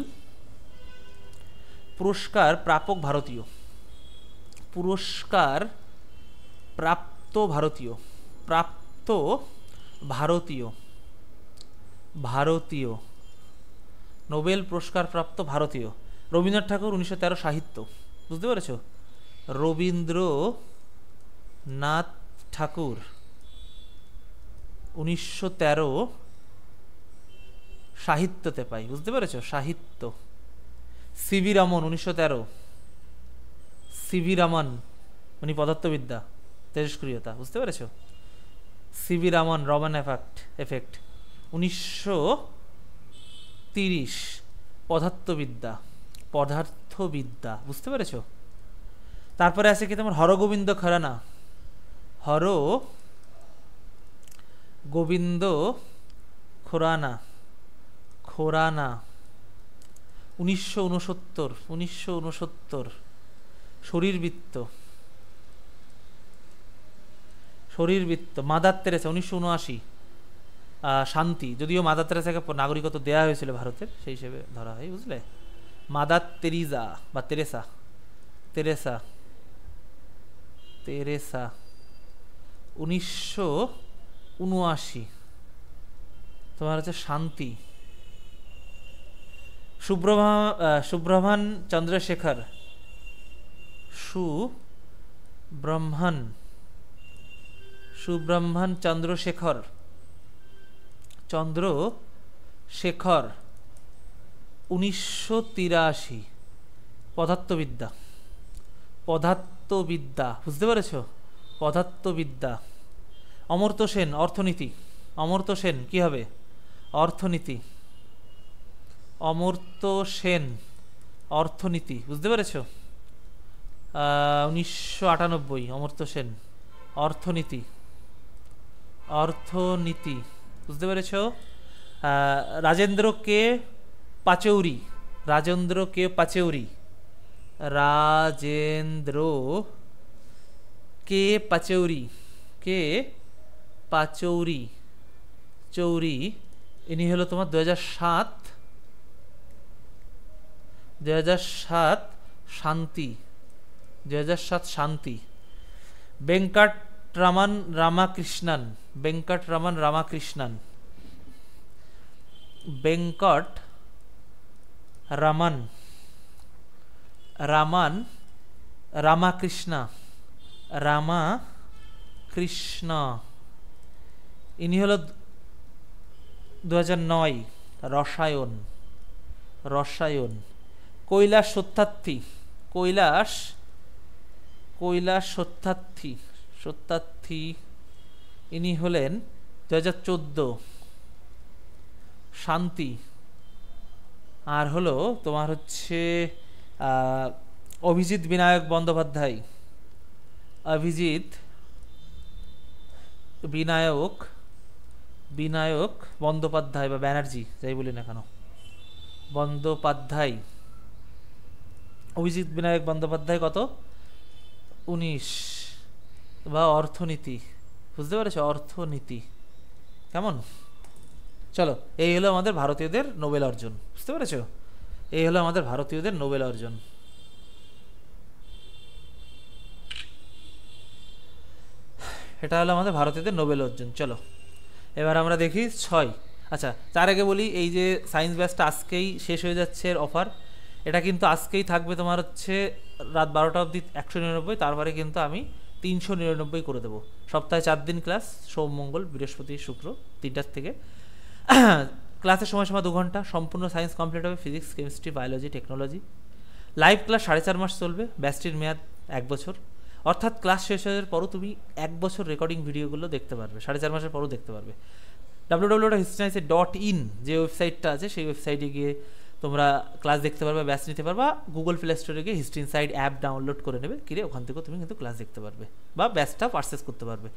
পুরস্কার প্রাপক ভারতীয়, পুরস্কার প্রাপ্ত ভারতীয়, প্রাপ্ত ভারতীয়, ভারতীয়, নোবেল পুরস্কার প্রাপ্ত ভারতীয়। রবীন্দ্রনাথ ঠাকুর 1913 সাহিত্য, বুঝতে পেরেছো? রবীন্দ্রনাথ ঠাকুর 1913 সাহিত্যতে পাই, বুঝতে পেরেছো? সাহিত্য। সিভি রমন 1913, সিভি রমন উনি পদার্থবিদ্যা, তেজস্ক্রিয়তা, বুঝতে পেরেছো? সিভি রমন, রমন এফেক্ট 1930 পদার্থবিদ্যা, পদার্থবিদ্যা, বুঝতে পেরেছো? তারপরে আছে কি তোমার হরগোবিন্দ খরানা, হরগোবিন্দ খোরানা, খোরানা 1969 শরীরবৃত্ত, শরীরবৃত্ত। মাদার তেরেসা 1979 শান্তি, যদিও মাদার তেরেসাকে নাগরিকত্ব দেওয়া হয়েছিল ভারতের, সেই হিসেবে ধরা হয়, বুঝলে? মাদার তেরিজা বা তেরেসা, তেরেসা, তেরেসা 1979 তোমার হচ্ছে শান্তি। সুব্রহ্মণ্য চন্দ্রশেখর, সুব্রহ্মণ্য চন্দ্রশেখর, চন্দ্রশেখর 1983 পদার্থবিদ্যা, পদার্থবিদ্যা, বুঝতে পেরেছ? পদার্থবিদ্যা। অমর্ত্য সেন অর্থনীতি, অমর্ত্য সেন কি হবে? অর্থনীতি, অমর্ত্য সেন অর্থনীতি, বুঝতে পেরেছ? 1998 অমর্ত্য সেন অর্থনীতি, অর্থনীতি, বুঝতে পেরেছ? রাজেন্দ্র কে পাচৌরি, রাজেন্দ্র কে পাচৌরি, রাজেন্দ্র কে পাচৌরি, কে পাচৌরি, চৌরি ইনি হলো তোমার 2007 শান্তি, 2007 শান্তি। বেঙ্কট রমন রামাকৃষ্ণন, বেঙ্কট রমন রামাকৃষ্ণন, বেঙ্কট রমন রামান রামাকৃষ্ণ, রামাকৃষ্ণ ইনি হলো 2009 রসায়ন, রসায়ন। কৈলাস সত্যার্থী, কৈলাস সত্যার্থী, সত্যার্থী ইনি হলেন 2014 শান্তি। আর হলো তোমার হচ্ছে অভিজিৎ বিনায়ক বন্দ্যোপাধ্যায়, অভিজিৎ বিনায়ক, বিনায়ক বন্দ্যোপাধ্যায় বা ব্যানার্জি যাই বলি না কেন, বন্দ্যোপাধ্যায়, অভিজিৎ বিনায়ক বন্দ্যোপাধ্যায় কত? 19 বা অর্থনীতি, বুঝতে পেরেছ? অর্থনীতি। কেমন? চলো, এই হলো আমাদের ভারতীয়দের নোবেল অর্জন, বুঝতে পেরেছ? এই হলো আমাদের ভারতীয়দের নোবেল অর্জন। এটা হলো আমাদের ভারতীয়দের নোবেল অর্জন। চলো এবার আমরা দেখি 6। আচ্ছা, তার আগে বলি এই যে সায়েন্স ব্যাচটা আজকেই শেষ হয়ে যাচ্ছে এর অফার, এটা কিন্তু আজকেই থাকবে তোমার হচ্ছে রাত 12টা অবধি 199, তারপরে কিন্তু আমি 399 করে দেবো। সপ্তাহে 4 দিন ক্লাস, সোম মঙ্গল বৃহস্পতি শুক্র 3টার থেকে। ক্লাসের সময়সীমা 2 ঘন্টা, সম্পূর্ণ সায়েন্স কমপ্লিট হবে, physics chemistry biology technology. Live class 4.5 মাস চলবে, ব্যাচটির মেয়াদ 1 বছর। অর্থাৎ ক্লাস শেষ হওয়ার পরও তুমি 1 বছর রেকর্ডিং ভিডিওগুলো দেখতে পারবে, 4.5 মাসের পরও দেখতে পারবে। www.historynice.in যে ওয়েবসাইটটা আছে সেই ওয়েবসাইটে গিয়ে তোমরা ক্লাস দেখতে পারবে, ব্যাচ নিতে পারবা। গুগল প্লে স্টোরে গিয়ে হিস্ট্রি ইনসাইড অ্যাপ ডাউনলোড করে নেবে, কিরে ওখান থেকেও তুমি কিন্তু ক্লাস দেখতে পারবে বা ব্যাচটা পারচেস করতে পারবে।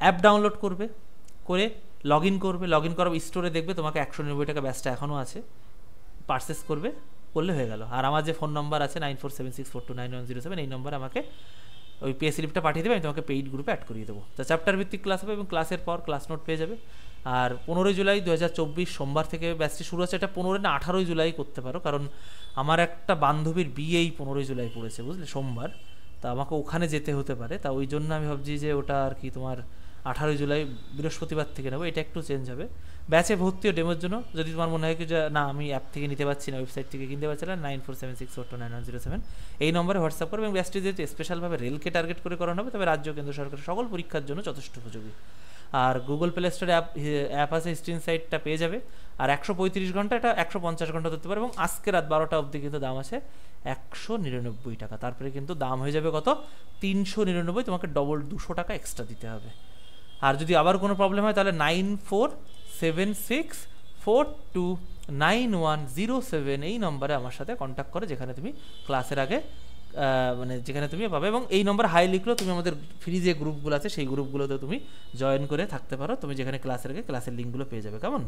অ্যাপ ডাউনলোড করবে, করে লগ ইন করবে, লগ ইন করার স্টোরে দেখবে তোমাকে 199 টাকা ব্যাচটা এখনও আছে, পারচেস করবে, করলে হয়ে গেল। আর আমার যে ফোন নম্বর আছে 9476429107, এই নম্বরে আমাকে ওই পে স্লিপটা পাঠিয়ে দেবে, আমি তোমাকে পেইড গ্রুপে অ্যাড করিয়ে দেবো। তো চ্যাপ্টার ভিত্তিক ক্লাস হবে এবং ক্লাসের পর ক্লাস নোট পেয়ে যাবে। আর 15 জুলাই 2024 সোমবার থেকে ব্যাচটি শুরু হচ্ছে। এটা 15 না 18 জুলাই করতে পারো, কারণ আমার একটা বান্ধবীর বিয়েই 15 জুলাই পড়েছে, বুঝলে, সোমবার। তা আমাকে ওখানে যেতে হতে পারে, তা ওই জন্য আমি ভাবছি যে ওটা আর কি তোমার 18 জুলাই বৃহস্পতিবার থেকে নেবো, এটা একটু চেঞ্জ হবে। ব্যাচে ভর্তি ও ডেমোর জন্য যদি তোমার মনে হয় কি যে না আমি অ্যাপ থেকে নিতে পারছি না, ওয়েবসাইট থেকে কিনতে পারছি না, 9476429107 এই নম্বরে হোয়াটসঅ্যাপ করবে। এবং ব্যাচটি যেহেতু স্পেশালভাবে রেলকে টার্গেট করে করানো হবে, তবে রাজ্য কেন্দ্র সরকারের সকল পরীক্ষার জন্য যথেষ্ট উপযোগী। আর গুগল প্লে স্টোরে অ্যাপ আছে, হিস্ট্রি ইনসাইটটা পেয়ে যাবে। আর 135 ঘন্টা, এটা 150 ঘন্টা ধরতে পারে। এবং আজকে রাত 12টা অবধি কিন্তু দাম আছে 199 টাকা। তারপরে কিন্তু দাম হয়ে যাবে কত, 399, তোমাকে ডবল 200 টাকা এক্সট্রা দিতে হবে। আর যদি আবার কোনো প্রবলেম হয় তাহলে 9476429107 এই নম্বরে আমার সাথে কন্ট্যাক্ট করে, যেখানে তুমি ক্লাসের আগে মানে যেখানে তুমি পাবে। এবং এই নম্বর হাই লিখলেও তুমি আমাদের ফ্রি যে গ্রুপগুলো আছে সেই গ্রুপগুলোতে তুমি জয়েন করে থাকতে পারো, তুমি যেখানে ক্লাসের আগে ক্লাসের লিঙ্কগুলো পেয়ে যাবে। কেমন?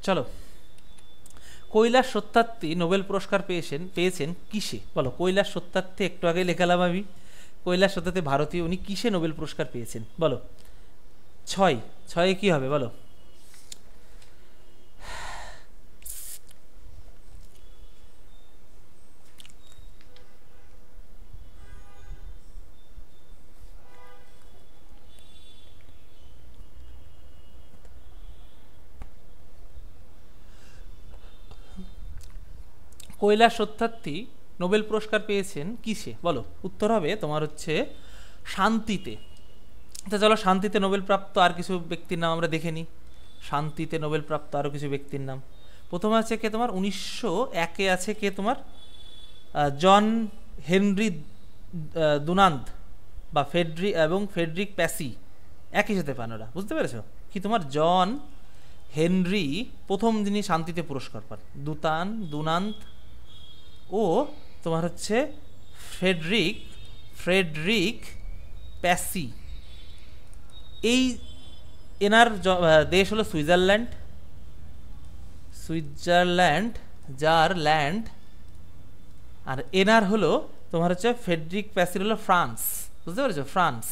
চলো, কৈলাস সত্যার্থী নোবেল পুরস্কার পেয়েছেন কিসে? বলো, কৈলাস সত্যার্থী একটু আগে লেখালাম আমি, কৈলাস সত্যার্থী ভারতীয়, উনি কিসে নোবেল পুরস্কার পেয়েছেন বলো? ছয়ে কি হবে বলো? কৈলাস সত্যার্থী নোবেল পুরস্কার পেয়েছেন কিসে বলো? উত্তর হবে তোমার হচ্ছে শান্তিতে। তো চলো, শান্তিতে নোবেল প্রাপ্ত আর কিছু ব্যক্তির নাম আমরা দেখে নিই। শান্তিতে নোবেল প্রাপ্ত আরও কিছু ব্যক্তির নাম। প্রথমে আছে কে তোমার 1901 আছে কে তোমার জন হেনরি দুনান্ত বা ফেডরিক প্যাসি, একই সাথে পান ওরা, বুঝতে পেরেছো? কি তোমার জন হেনরি প্রথম যিনি শান্তিতে পুরস্কার পান, দুনান্ত, ও তোমার হচ্ছে ফ্রেডরিক প্যাসি। এই এনার দেশ হলো সুইজারল্যান্ড যার ল্যান্ড, আর এনার হলো তোমার হচ্ছে ফ্রেডরিক প্যাসির হলো ফ্রান্স, বুঝতে পেরেছো? ফ্রান্স।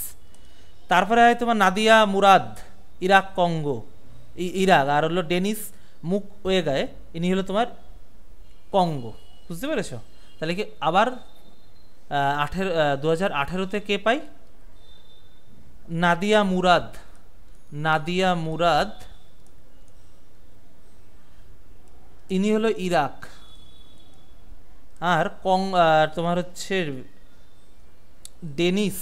তারপরে হয় তোমার নাদিয়া মুরাদ, ইরাক, আর হলো ডেনিস মুকওয়েগে, ইনি হলো তোমার কঙ্গো, বুঝতে পেরেছো? তাহলে কি আবার 2018-তে কে পাই? নাদিয়া মুরাদ, ইনি হলো ইরাক। আর তোমার হচ্ছে ডেনিস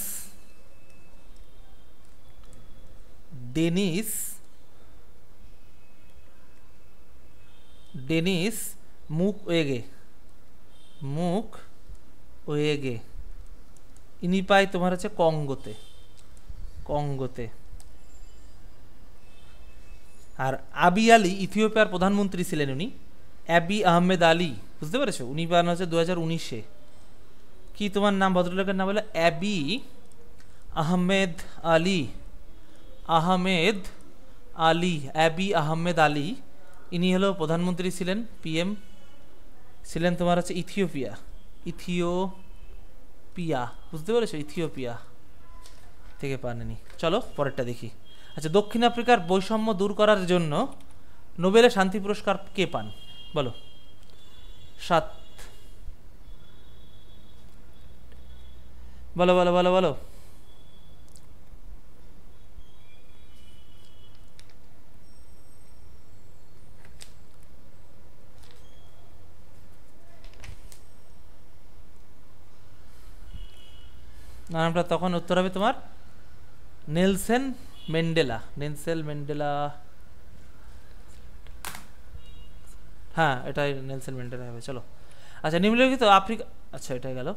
মুকওয়েগে, ইনি পাই তোমার হচ্ছে কঙ্গোতে। আর আবি আলী ইথিওপিয়ার প্রধানমন্ত্রী ছিলেন উনি, অ্যাবি আহমেদ আলী, বুঝতে পেরেছো? উনি বানানো হচ্ছে 2019-এ। কি তোমার নাম, ভদ্রলোকের নাম হলো অ্যাবি আহমেদ আলী, আহমেদ আলী, অ্যাবি আহমেদ আলী। ইনি হলো প্রধানমন্ত্রী ছিলেন, পিএম ছিলেন তোমার হচ্ছে ইথিওপিয়া, ইথিওপিয়া, বুঝতে পেরেছো? ইথিওপিয়া থেকে পাননি। চলো পরেরটা দেখি। আচ্ছা, দক্ষিণ আফ্রিকার বৈষম্য দূর করার জন্য নোবেলের শান্তি পুরস্কার কে পান বলো? 7, বলো বলো বলো বলো। নামটা তখন উত্তর হবে তোমার নেলসন ম্যান্ডেলা, নেলসন ম্যান্ডেলা। হ্যাঁ, এটাই নেলসন ম্যান্ডেলা হবে। চলো, আচ্ছা নিম্নলিখিত আফ্রিকা, আচ্ছা এটাই গেল।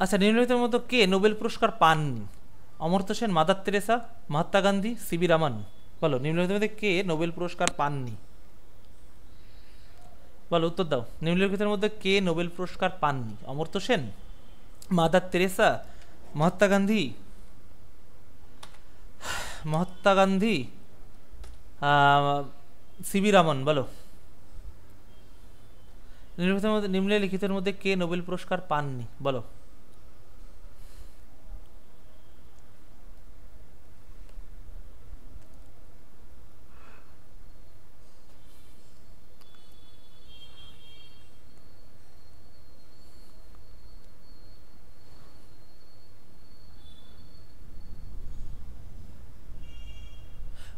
আচ্ছা, নিম্নলিখিতের মধ্যে কে নোবেল পুরস্কার পাননি? Amartya Sen, Mother Teresa, Mahatma Gandhi, C V Raman. বলো, নিম্নলিখিতের মধ্যে কে নোবেল পুরস্কার পাননি? বলো, উত্তর দাও। নিম্নলিখিতের মধ্যে কে নোবেল পুরস্কার পাননি? Amartya Sen, Mother Teresa, Mahatma Gandhi, Mahatma Gandhi, C V Raman. বলো, নিম্নলিখিতের মধ্যে কে নোবেল পুরস্কার পাননি? বলো।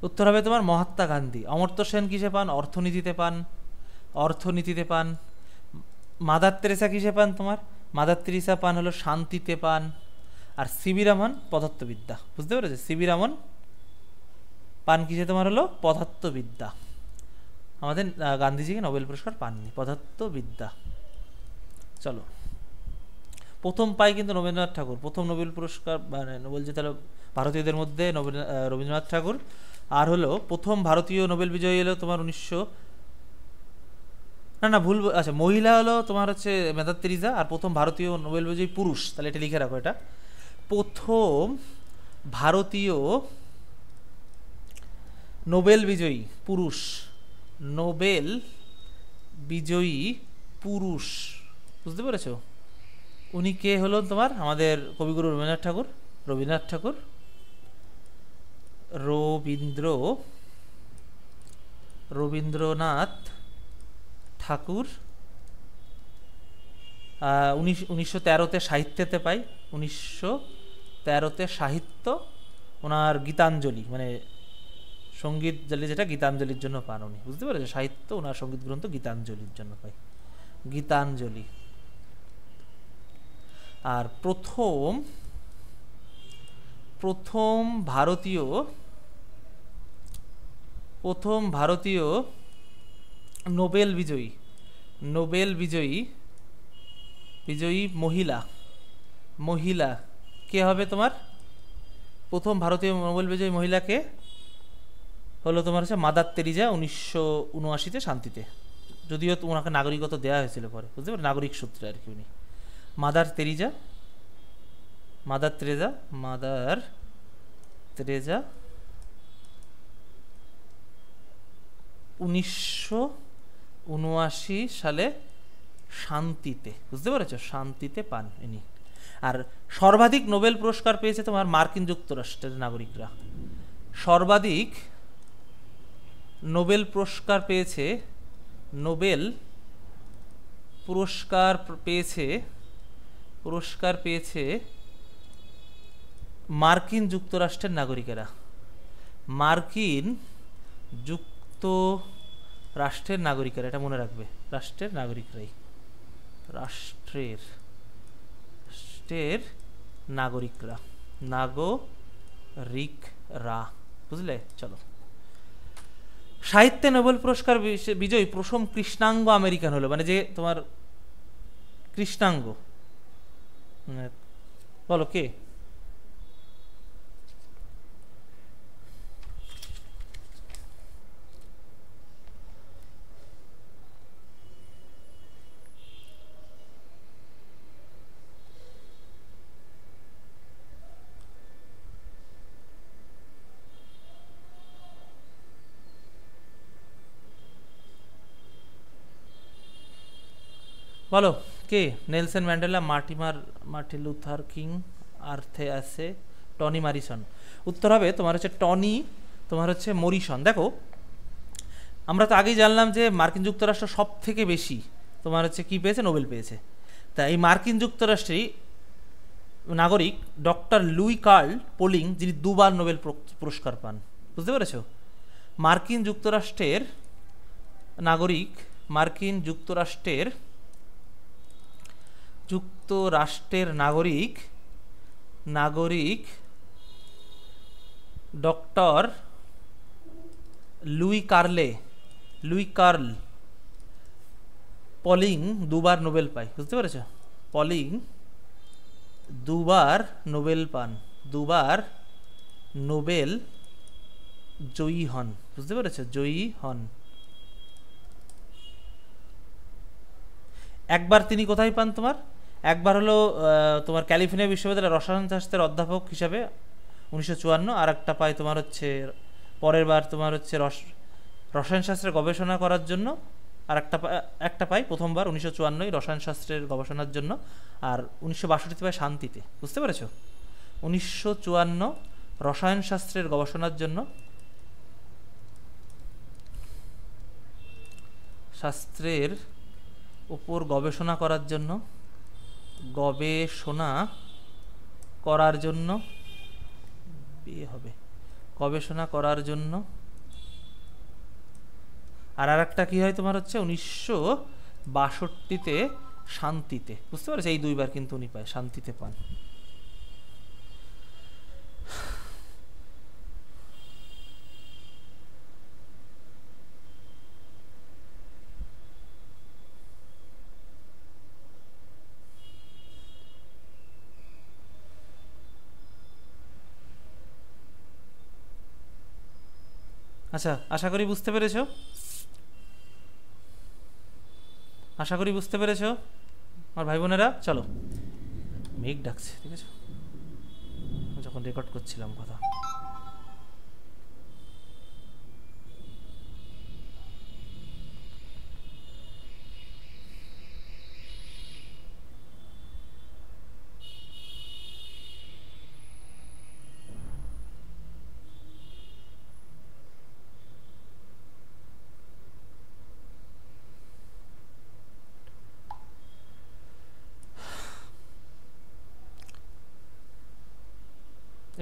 উত্তর হবে তোমার মহাত্মা গান্ধী। অমর্ত্য সেন কিসে পান? অর্থনীতিতে পান, অর্থনীতিতে পান। মাদার তেরেসা কিসে পান? তোমার মাদার তেরেসা পান হলো শান্তিতে পান। আর সিবি রামন পদার্থবিদ্যা, বুঝতে পেরেছো? সিবি রামন পান কিসে? তোমার হলো পদার্থবিদ্যা। আমাদের গান্ধীজিকে নোবেল পুরস্কার পাননি, পদার্থবিদ্যা। চলো, প্রথম পাই কিন্তু রবীন্দ্রনাথ ঠাকুর, প্রথম নোবেল পুরস্কার, মানে নোবেল জেতা ভারতীয়দের মধ্যে রবীন্দ্রনাথ ঠাকুর। আর হলো প্রথম ভারতীয় নোবেল বিজয়ী হলো তোমার 1900, না না ভুল, আচ্ছা মহিলা হলো তোমার হচ্ছে মাদার তেরেসা, আর প্রথম ভারতীয় নোবেল বিজয়ী পুরুষ। তাহলে এটা লিখে রাখো, এটা প্রথম ভারতীয় নোবেল বিজয়ী পুরুষ, নোবেল বিজয়ী পুরুষ, বুঝতে পেরেছো? উনি কে হলো? তোমার আমাদের কবিগুরু রবীন্দ্রনাথ ঠাকুর, রবীন্দ্রনাথ ঠাকুর, রবীন্দ্রনাথ ঠাকুর। 1913-তে সাহিত্যেতে পাই, 1913-তে সাহিত্য। ওনার গীতাঞ্জলি, মানে সঙ্গীত যেটা, গীতাঞ্জলির জন্য পান উনি, বুঝতে পেরেছো? সাহিত্য, ওনার সঙ্গীত গ্রন্থ গীতাঞ্জলির জন্য পাই, গীতাঞ্জলি। আর প্রথম ভারতীয় নোবেল বিজয়ী মহিলা কে হবে তোমার? প্রথম ভারতীয় নোবেল বিজয়ী মহিলাকে হলো তোমার হচ্ছে মাদার তেরেসা, 1979-তে শান্তিতে। যদিও ওনাকে নাগরিকত্ব দেওয়া হয়েছিল পরে, বুঝতে পারো, নাগরিক সূত্রে আর কি। উনি মাদার তেরেসা 1979 সালে শান্তিতে, বুঝতে পেরেছো? শান্তিতে পান ইনি। আর সর্বাধিক নোবেল পুরস্কার পেয়েছে তোমার মার্কিন যুক্তরাষ্ট্রের নাগরিকরা। সর্বাধিক নোবেল পুরস্কার পেয়েছে মার্কিন যুক্তরাষ্ট্রের নাগরিকেরা। মার্কিন যুক্তরাষ্ট্রের নাগরিকেরা, এটা মনে রাখবে, রাষ্ট্রের নাগরিকরাই, রাষ্ট্রের নাগরিকরা, বুঝলে? চলো, সাহিত্যে নোবেল পুরস্কার বিজয়ী প্রথম কৃষ্ণাঙ্গ আমেরিকান হলো, মানে যে তোমার কৃষ্ণাঙ্গ, বলো কে? বলো কে? Nelson Mandela, Martin Luther King, আর্থে আছে টনি মরিসন। উত্তর হবে তোমার হচ্ছে টনি, তোমার হচ্ছে মরিসন। দেখো আমরা তো আগেই জানলাম যে মার্কিন যুক্তরাষ্ট্র সব থেকে বেশি তোমার হচ্ছে কি পেয়েছে, নোবেল পেয়েছে। তা এই মার্কিন যুক্তরাষ্ট্রের নাগরিক ডক্টর লুই কার্ল পোলিং, যিনি দুবার নোবেল পুরস্কার পান। বুঝতে পেরেছ? মার্কিন যুক্তরাষ্ট্রের নাগরিক, মার্কিন যুক্তরাষ্ট্রের নাগরিক ডক্টর লুই কার্ল পলিং দুবার নোবেল পায়। বুঝতে পেরেছ? পলিং দুবার নোবেল পান, দুবার নোবেল জয়ী হন। বুঝতে পেরেছ? জয়ী হন। একবার তিনি কোথায় পান তোমার? একবার হলো তোমার ক্যালিফোর্নিয়া বিশ্ববিদ্যালয়ের রসায়ন শাস্ত্রের অধ্যাপক হিসাবে 1954, আর একটা পায় তোমার হচ্ছে পরের বার তোমার হচ্ছে রসায়ন শাস্ত্রের গবেষণা করার জন্য, আর একটা পাই প্রথমবার 1954 রসায়ন শাস্ত্রের গবেষণার জন্য, আর 1962 পায় শান্তিতে। বুঝতে পেরেছ? 1954 রসায়ন শাস্ত্রের গবেষণার জন্য, শাস্ত্রের উপর গবেষণা করার জন্য, গবেষণা করার জন্য। আর একটা কি হয় তোমার হচ্ছে 1962 শান্তিতে। বুঝতে পারছো? এই দুইবার কিন্তু উনি পায়, শান্তিতে পান। আচ্ছা, আশা করি বুঝতে পেরেছো আমার ভাই বোনেরা। চলো, মেঘ ডাকছে, ঠিক আছে, যখন রেকর্ড করছিলাম কথা।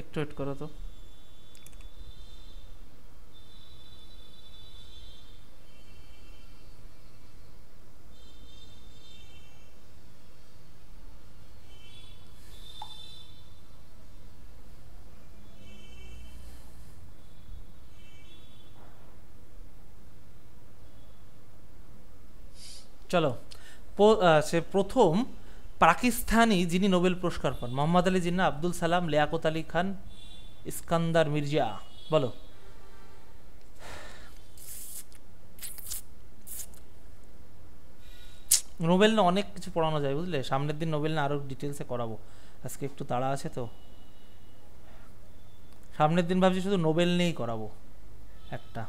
একটু ওয়েট করো তো। চলো, সে প্রথম পাকিস্তানি যিনি নোবেল পুরস্কার পান, মোহাম্মদ আলী জিন্নাহ, আব্দুল সালাম, লিয়াকত আলী খান, ইস্কান্দার মির্জা। বলো। নোবেল না অনেক কিছু পড়ানো যায়, বুঝলে? সামনের দিন নোবেল না আরো ডিটেলসে করাবো, আজকে একটু তাড়া আছে তো। সামনের দিন ভাবছি শুধু নোবেল নিয়েই করাবো একটা।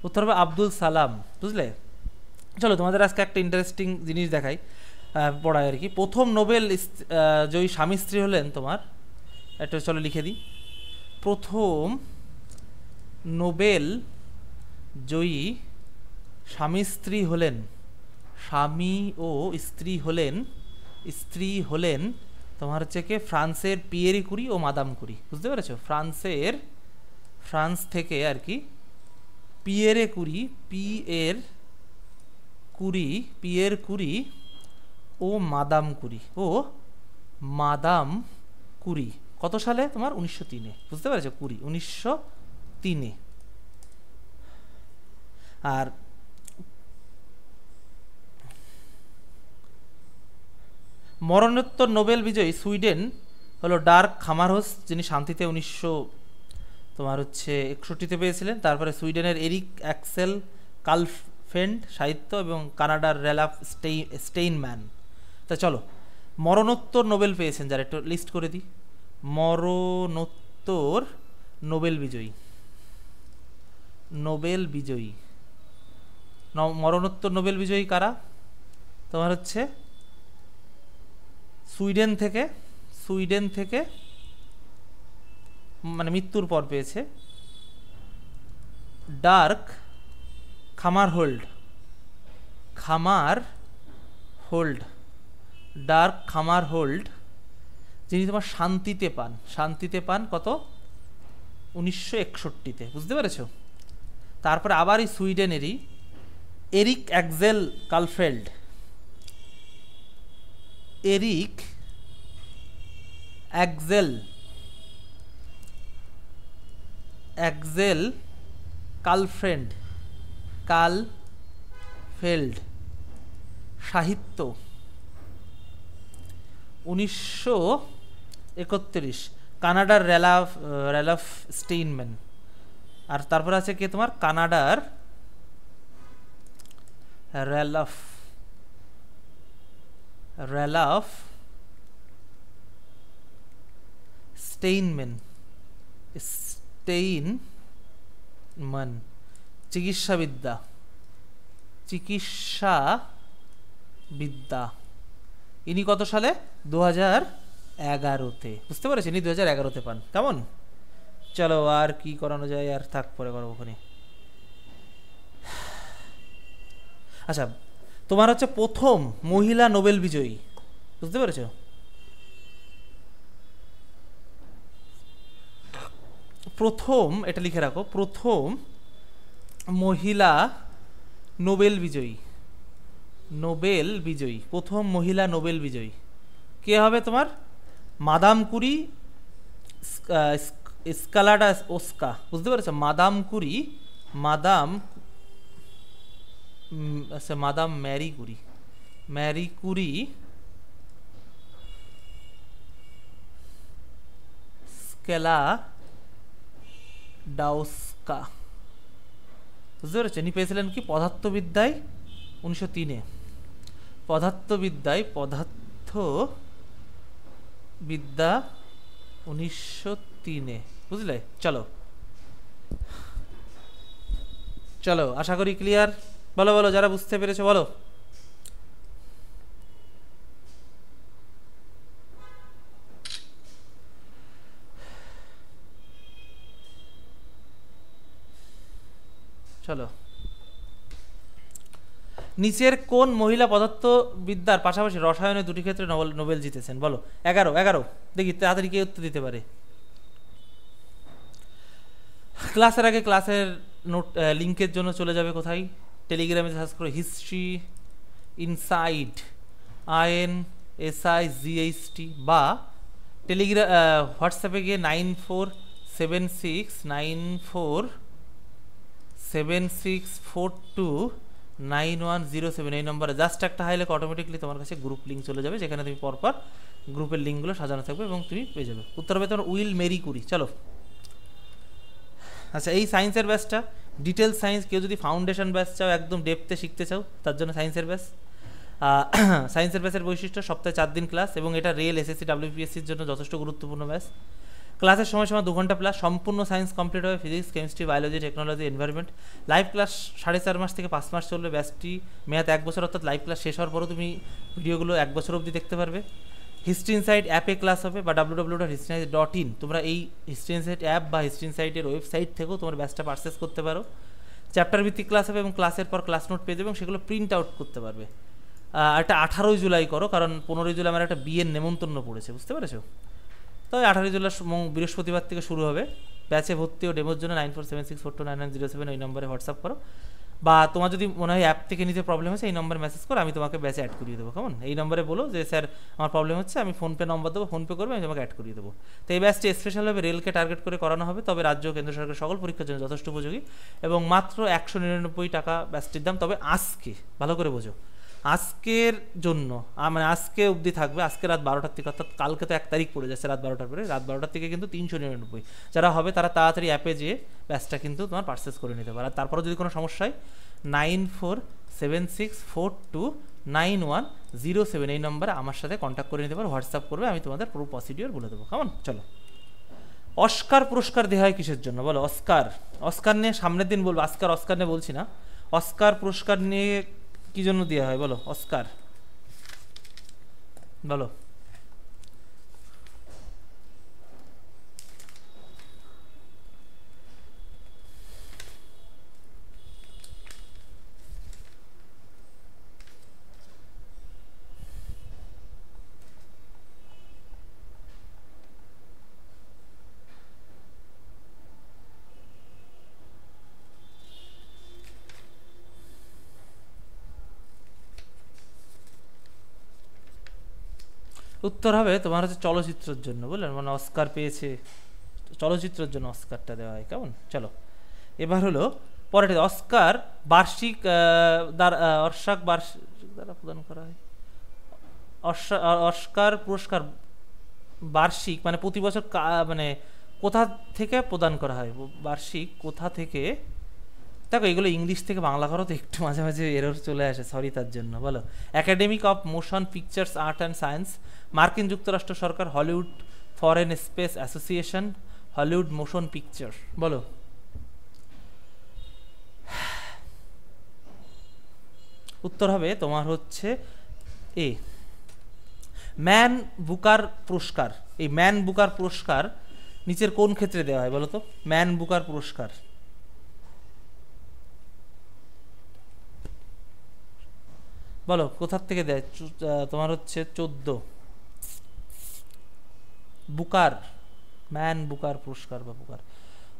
উত্তর হবে আব্দুল সালাম। বুঝলে? চলো, তোমাদের আজকে একটা ইন্টারেস্টিং জিনিস দেখাই, পড়ায় আর কি। প্রথম নোবেল জয়ী স্বামী স্ত্রী হলেন তোমার, একটা চলো লিখে দিই। প্রথম নোবেল জয়ী স্বামী স্ত্রী হলেন, স্বামী ও স্ত্রী হলেন তোমার হচ্ছে কি ফ্রান্সের পিয়েরি কুরি ও মাদাম কুরি। বুঝতে পেরেছো? ফ্রান্স থেকে আর কি পিয়ের কুরি ও মাদাম কুরি। কত সালে? তোমার 1903-এ। বুঝতে পেরেছো? কুরি 1903-এ। আর মরণোত্তর নোবেল বিজয়ী সুইডেন হলো ডার্ক খামারহোস, যিনি শান্তিতে 1961 পেয়েছিলেন। তারপরে সুইডেনের এরিক অ্যাক্সেল কালফেন্ড সাহিত্য, এবং কানাডার রেলাফ স্টেইনম্যান। তা চলো মরণোত্তর নোবেল পেয়েছেন যারা, একটু লিস্ট করে দিই। মরণোত্তর নোবেল বিজয়ী, মরণোত্তর নোবেল বিজয়ী কারা? তোমার হচ্ছে সুইডেন থেকে মানে মৃত্যুর পর পেয়েছে ডার্ক খামারহোল্ড, ডার্ক খামারহোল্ড, যিনি তোমার শান্তিতে পান কত? 1961-তে, বুঝতে পেরেছ? তারপরে আবার এই সুইডেনেরই এরিক অ্যাক্সেল কালফেল্ড, কালফেল্ড সাহিত্য 1931, কানাডার রেলাফ স্টেইনম্যান। আর তারপরে আছে কে তোমার? কানাডার রেলাফ স্টেইনম্যান, চিকিৎসাবিদ্যা। ইনি কত সালে? 2011-তে, বুঝতে পেরেছেন? ইনি 2011-তে পান। কেমন? চলো আর কি করানো যায়, আর থাক পরে করবো ওখানে। আচ্ছা, তোমার হচ্ছে প্রথম মহিলা নোবেল বিজয়ী, বুঝতে পেরেছ? প্রথম, এটা লিখে রাখো, প্রথম মহিলা নোবেল বিজয়ী, প্রথম মহিলা নোবেল বিজয়ী কে হবে তোমার? মাদাম কুরি স্কালাডা ওস্কা, বুঝতে পেরেছ? মাদাম ম্যারি কুরি স্কালাডাউস্কা, বুঝতে পেরেছ? ইনি পেয়েছিলেন কি? পদার্থবিদ্যায় 1903-এ, পদার্থবিদ্যা 1903-এ, বুঝলে? চলো আশা করি ক্লিয়ার। বলো যারা বুঝতে পেরেছো বলো। চলো, নিচের কোন মহিলা পদার্থবিদ্যার পাশাপাশি রসায়নে 2টি ক্ষেত্রে নোবেল জিতেছেন? বলো। 11 দেখি তাড়াতাড়ি কে উত্তর দিতে পারে। ক্লাসের আগে ক্লাসের নোট লিঙ্কের জন্য চলে যাবে কোথায়? টেলিগ্রামে সার্চ করো হিস্ট্রি ইনসাইড, INSIGHT, বা টেলিগ্রাম হোয়াটসঅ্যাপে গিয়ে 94769426429107 এই নম্বরে জাস্ট একটা হাই লেখা, অটোমেটিকলি তোমার কাছে গ্রুপ লিঙ্ক চলে যাবে, যেখানে তুমি পরপর গ্রুপের লিঙ্কগুলো সাজানো থাকবে এবং তুমি পেয়ে যাবে। উত্তর হবে তোমার উইল মেরি কুরি। চলো, আচ্ছা, এই সায়েন্সের ব্যাচটা ডিটেল সায়েন্স, কেউ যদি ফাউন্ডেশন ব্যাচ চাও, একদম ডেপথে শিখতে চাও, তার জন্য সায়েন্সের ব্যাচ। সায়েন্সের ব্যাচের বৈশিষ্ট্য সপ্তাহে 4 দিন ক্লাস, এবং এটা রেল, SSC, WPSCর জন্য যথেষ্ট গুরুত্বপূর্ণ ব্যাচ। ক্লাসের সময় 2 ঘন্টা প্লাস, সম্পূর্ণ সায়েন্স কমপ্লিট হবে, physics, chemistry, biology, technology, environment. Live class 4.5 মাস থেকে 5 মাস চলবে। ব্যাচটি মেয়াদ 1 বছর, অর্থাৎ লাইভ ক্লাস শেষ হওয়ার পরও তুমি ভিডিওগুলো 1 বছর অবধি দেখতে পারবে। হিস্ট্রি ইনসাইট অ্যাপে ক্লাস হবে, বা www.historyinsight.in, তোমরা এই হিস্ট্রি ইনসাইট অ্যাপ বা হিস্ট্রি ইনসাইটের ওয়েবসাইট থেকেও তোমার ব্যাচটা পারচেস করতে পারো। চ্যাপ্টার ভিত্তিক ক্লাস হবে, এবং ক্লাসের পর ক্লাস নোট পেয়ে যাবে, এবং সেগুলো প্রিন্ট আউট করতে পারবে। এটা 18 জুলাই করো, কারণ 15 জুলাই আমার একটা বিয়ের নেমন্তন্ন পড়েছে, বুঝতে পেরেছো? তো 18 জুলাই বৃহস্পতিবার থেকে শুরু হবে। ব্যাচে ভর্তি ও ডেমোর জন্য 9476429907 ওই নম্বরে হোয়াটসঅ্যাপ করো। বা তোমার যদি মনে হয় অ্যাপ থেকে নিতে প্রবলেম হচ্ছে, এই নম্বরে মেসেজ করে আমি তোমাকে ব্যাচে অ্যাড করিয়ে দেবো। কেমন? এই নম্বরে বলো যে স্যার আমার প্রবলেম হচ্ছে, আমি ফোনপে নম্বর দেবো, ফোনপে করবে, আমি তোমাকে অ্যাড করিয়ে দেবো। তো এই ব্যাচটি স্পেশালভাবে রেলকে টার্গেট করে করানো হবে, তবে রাজ্য কেন্দ্র সরকারের সকল পরীক্ষার জন্য যথেষ্ট উপযোগী এবং মাত্র 199 টাকা ব্যাচটির দাম। তবে আজকে ভালো করে বোঝো, আজকের জন্য মানে আজকে অবধি থাকবে, আজকে রাত 12টার থেকে, অর্থাৎ কালকে তো 1 তারিখ পড়ে যাচ্ছে রাত 12টার পরে, রাত 12টার থেকে কিন্তু 399। যারা হবে তারা তাড়াতাড়ি অ্যাপে যেয়ে ব্যাচটা কিন্তু তোমার পারচেস করে নিতে পারে। আর তারপরে যদি কোনো সমস্যা হয় 9476429107 এই নম্বরে আমার সাথে কন্ট্যাক্ট করে নিতে পারো, হোয়াটসঅ্যাপ করবে, আমি তোমাদের পুরো প্রসিডিওর বলে দেবো। কেমন? চলো। অস্কার পুরস্কার দেওয়া হয় কিসের জন্য বলো? অস্কার, অস্কার নিয়ে সামনের দিন বলবো, আজকার অস্কার নিয়ে বলছি না। অস্কার পুরস্কার নিয়ে কি জন্য দেওয়া হয় বলো? অস্কার বলো। উত্তর হবে তোমার হচ্ছে চলচ্চিত্রের জন্য, বুঝলেন? মানে অস্কার পেয়েছে, চলচ্চিত্রের জন্য অস্কারটা দেওয়া হয়। কেমন? চলো, এবার হলো পরেরটা। অস্কার বার্ষিক অর্ষাক বার্ষিক দ্বারা প্রদান করা হয়। অস্কার পুরস্কার বার্ষিক মানে প্রতি বছর মানে কোথা থেকে প্রদান করা হয়? বার্ষিক কোথা থেকে? দেখো এগুলো ইংলিশ থেকে বাংলা করো তো একটু মাঝে মাঝে এরর চলে আসে, সরি তার জন্য। বলো। Academic of motion pictures art and science, মার্কিন যুক্তরাষ্ট্র সরকার, Hollywood foreign space association, Hollywood motion picture. বলো। উত্তর হবে তোমার হচ্ছে এ, ম্যান বুকার পুরস্কার। এই ম্যান বুকার পুরস্কার নিচের কোন ক্ষেত্রে দেওয়া হয় বলো তো? ম্যান বুকার পুরস্কার বলো কোথার থেকে দেয়? তোমার হচ্ছে 14 বুকার, ম্যান বুকার পুরস্কার বা বুকার।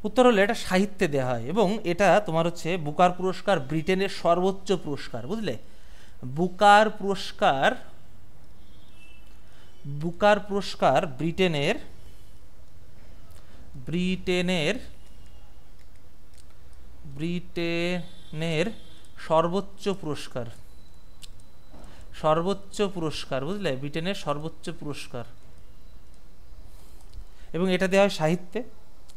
উত্তর হলো এটা সাহিত্যে দেওয়া হয় এবং এটা তোমার হচ্ছে বুকার পুরস্কার ব্রিটেনের সর্বোচ্চ পুরস্কার, বুঝলে? বুকার পুরস্কার, বুকার পুরস্কার ব্রিটেনের ব্রিটেনের ব্রিটেনের সর্বোচ্চ পুরস্কার, সর্বোচ্চ পুরস্কার, বুঝলে? ব্রিটেনের সর্বোচ্চ পুরস্কার এবং এটা দেওয়া হয় সাহিত্যে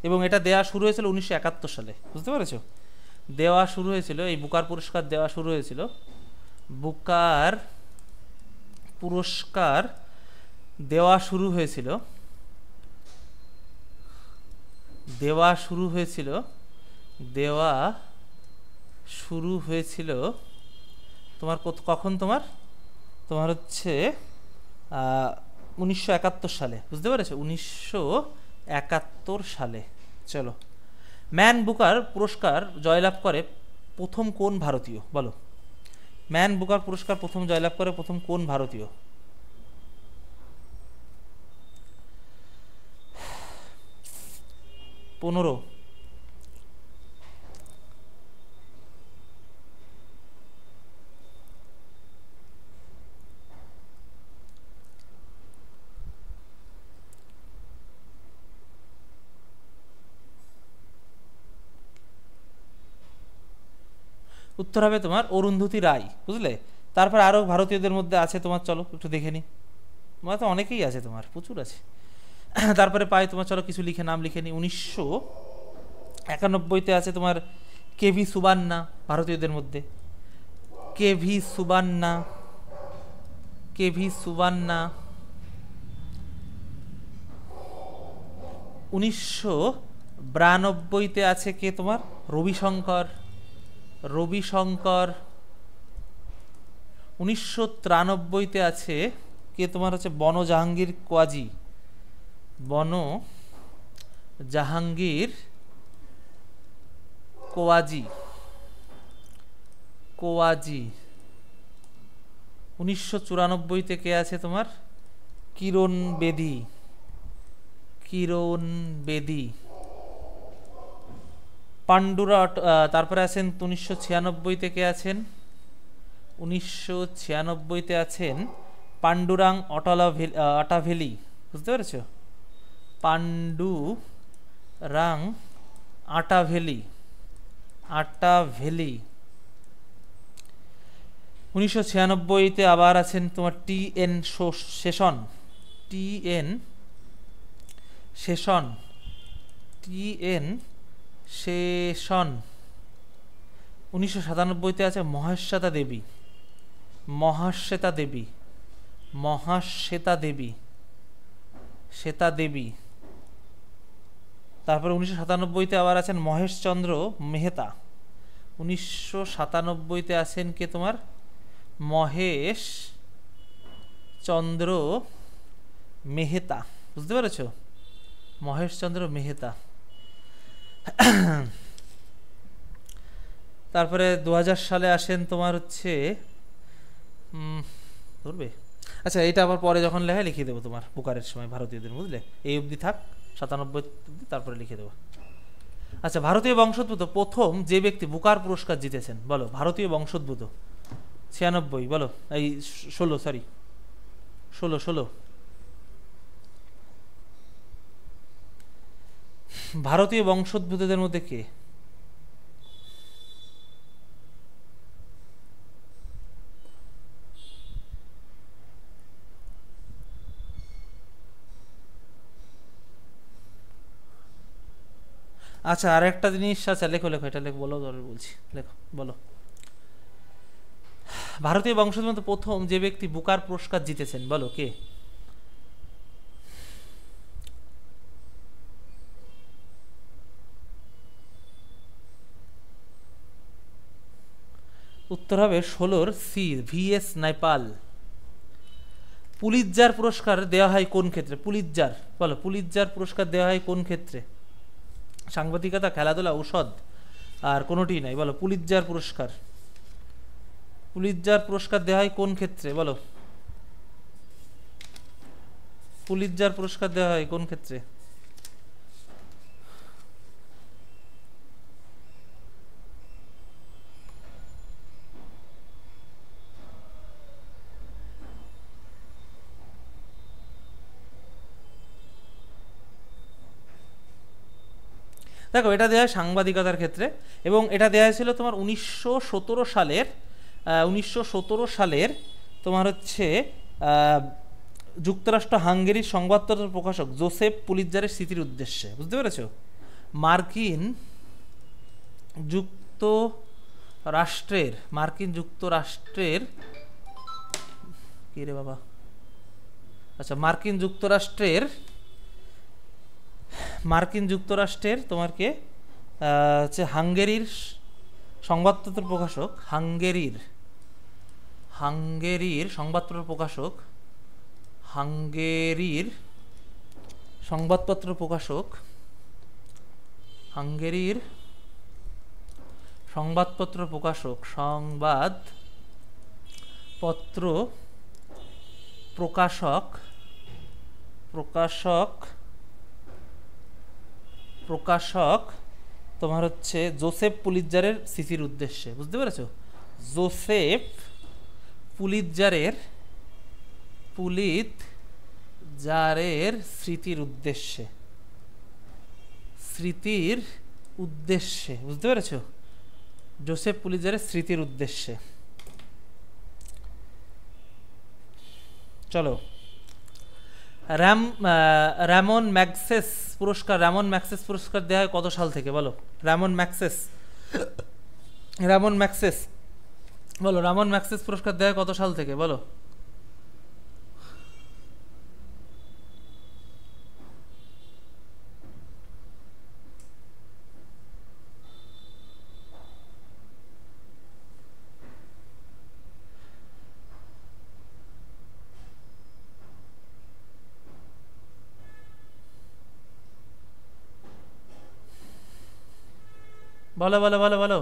এবং এটা দেওয়া শুরু হয়েছিল 1971 সালে, বুঝতে পেরেছো? দেওয়া শুরু হয়েছিল, এই বুকার পুরস্কার দেওয়া শুরু হয়েছিল, বুকার পুরস্কার দেওয়া শুরু হয়েছিল, দেওয়া শুরু হয়েছিল, দেওয়া শুরু হয়েছিল তোমার কখন? তোমার তোমার হচ্ছে 1971 সালে, বুঝতে পেরেছো? 1971 সালে। চলো, ম্যান বুকার পুরস্কার জয়লাভ করে প্রথম কোন ভারতীয় বলো? ম্যান বুকার পুরস্কার প্রথম জয়লাভ করে প্রথম কোন ভারতীয়? পনেরো, উত্তর হবে তোমার অরুন্ধতী রায়, বুঝলে? তারপর আরও ভারতীয়দের মধ্যে আছে তোমার, চলো একটু দেখে নি, তোমার তো অনেকেই আছে, তোমার প্রচুর আছে। তারপরে পাই তোমার, চলো কিছু লিখে নাম লিখে নি। 1991-তে আছে তোমার কেভি সুবান্না, ভারতীয়দের মধ্যে। KV সুবান্না, KV সুবান্না। 1992-তে আছে কে তোমার? রবিশঙ্কর, রবিশঙ্কর। 1993-তে আছে কে তোমার হচ্ছে? বন জাহাঙ্গীর কোয়াজি, বন জাহাঙ্গীর কোয়াজি, কোয়াজি। 1994-তে কে আছে তোমার? কিরণ বেদী, কিরণ বেদী। তারপরে আছেন 1996 কে আছেন, 1996 আছেন পান্ডুরাং অটাভেলি, বুঝতে পেরেছো? পান্ডুরাং আটাভেলি, 1996 আবার আছেন তোমার টি.এন. শেষন, টি.এন. শেষন, টি.এন. শেষন। 1997 আছে মহাশ্বেতা দেবী, মহাশ্বেতা দেবী, মহাশ্বেতা দেবী, শ্বেতা দেবী। তারপরে 1997 আবার আছেন মহেশচন্দ্র মেহতা, 1997 আছেন কে তোমার মহেশ চন্দ্র মেহতা, বুঝতে পেরেছ? মহেশচন্দ্র মেহতা। তারপরে 2000 সালে আসেন তোমার হচ্ছে ধরবে, আচ্ছা এটা আবার পরে যখন লেখা লিখিয়ে দেবো তোমার বুকারের সময় ভারতীয়দের, বুঝলে? এই অবধি থাক, 97 অবধি, তারপরে লিখে দেবো। আচ্ছা, ভারতীয় বংশোদ্ভূত প্রথম যে ব্যক্তি বুকার পুরস্কার জিতেছেন বলো? ভারতীয় বংশোদ্ভূত 96 বলো, এই 16 ভারতীয় বংশোদ্ভূতদের মধ্যে কে? আচ্ছা, আর একটা জিনিস, আচ্ছা লেখো এটা লেখো, বলো, বলছি, লেখো, বলো। ভারতীয় বংশোদ্ভূত প্রথম যে ব্যক্তি বুকার পুরস্কার জিতেছেন বলো কে? উত্তর হবে 16 সি, ভি.এস. নাইপাল। পুলিৎজার পুরস্কার দেওয়া হয় কোন ক্ষেত্রে? পুলিৎজার বলো, পুলিৎজার পুরস্কার দেওয়া হয় কোন ক্ষেত্রে? সাংবাদিকতা, খেলাধুলা, ঔষধ, আর কোনোটি নাই, বলো। পুলিৎজার পুরস্কার, পুলিৎজার পুরস্কার দেওয়া হয় কোন ক্ষেত্রে বলো? পুলিৎজার পুরস্কার দেওয়া হয় কোন ক্ষেত্রে? দেখো, এটা দেওয়া হয় সাংবাদিকতার ক্ষেত্রে, এবং এটা দেওয়া হয়েছিল তোমার 1917 সালের 1917 সালের তোমার হচ্ছে যুক্তরাষ্ট্র হাঙ্গেরির সংবাদপত্র প্রকাশক জোসেফ পুলিৎজারের স্মৃতির উদ্দেশ্যে, বুঝতে পেরেছো? মার্কিন যুক্তরাষ্ট্রের কি রে বাবা, আচ্ছা মার্কিন যুক্তরাষ্ট্রের তোমার কে হচ্ছে হাঙ্গেরির সংবাদপত্র প্রকাশক, হাঙ্গেরির সংবাদপত্র প্রকাশক, হাঙ্গেরির সংবাদপত্র প্রকাশক, হাঙ্গেরির সংবাদপত্র প্রকাশক, সংবাদপত্র প্রকাশক, প্রকাশক তোমার হচ্ছে জোসেফ পুলিৎজারের স্মৃতির উদ্দেশ্যে, বুঝতে পেরেছো? জোসেফ পুলিৎজারের স্মৃতির উদ্দেশ্যে, বুঝতে পেরেছো? জোসেফ পুলিৎজারের স্মৃতির উদ্দেশ্যে। চলো, র্যামন ম্যাগসেস পুরস্কার দেওয়া হয় কত সাল থেকে বলো? র্যামন ম্যাগসেস বলো, র্যামন ম্যাগসেস পুরস্কার দেওয়া হয় কত সাল থেকে বলো? বলো বলো বলো বলো।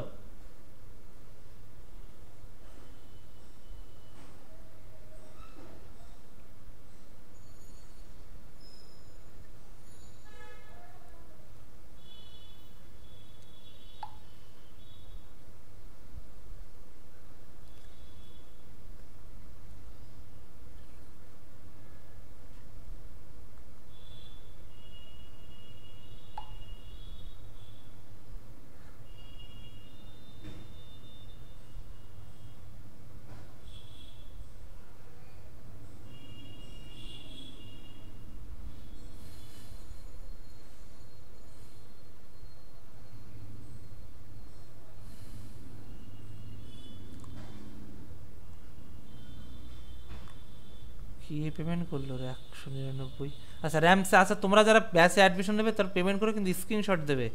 কি পেমেন্ট করলো রে 199? আচ্ছা র্যামসে, আচ্ছা তোমরা যারা ব্যাচে অ্যাডমিশন নেবে তারা পেমেন্ট করে কিন্তু স্ক্রিনশট দেবে।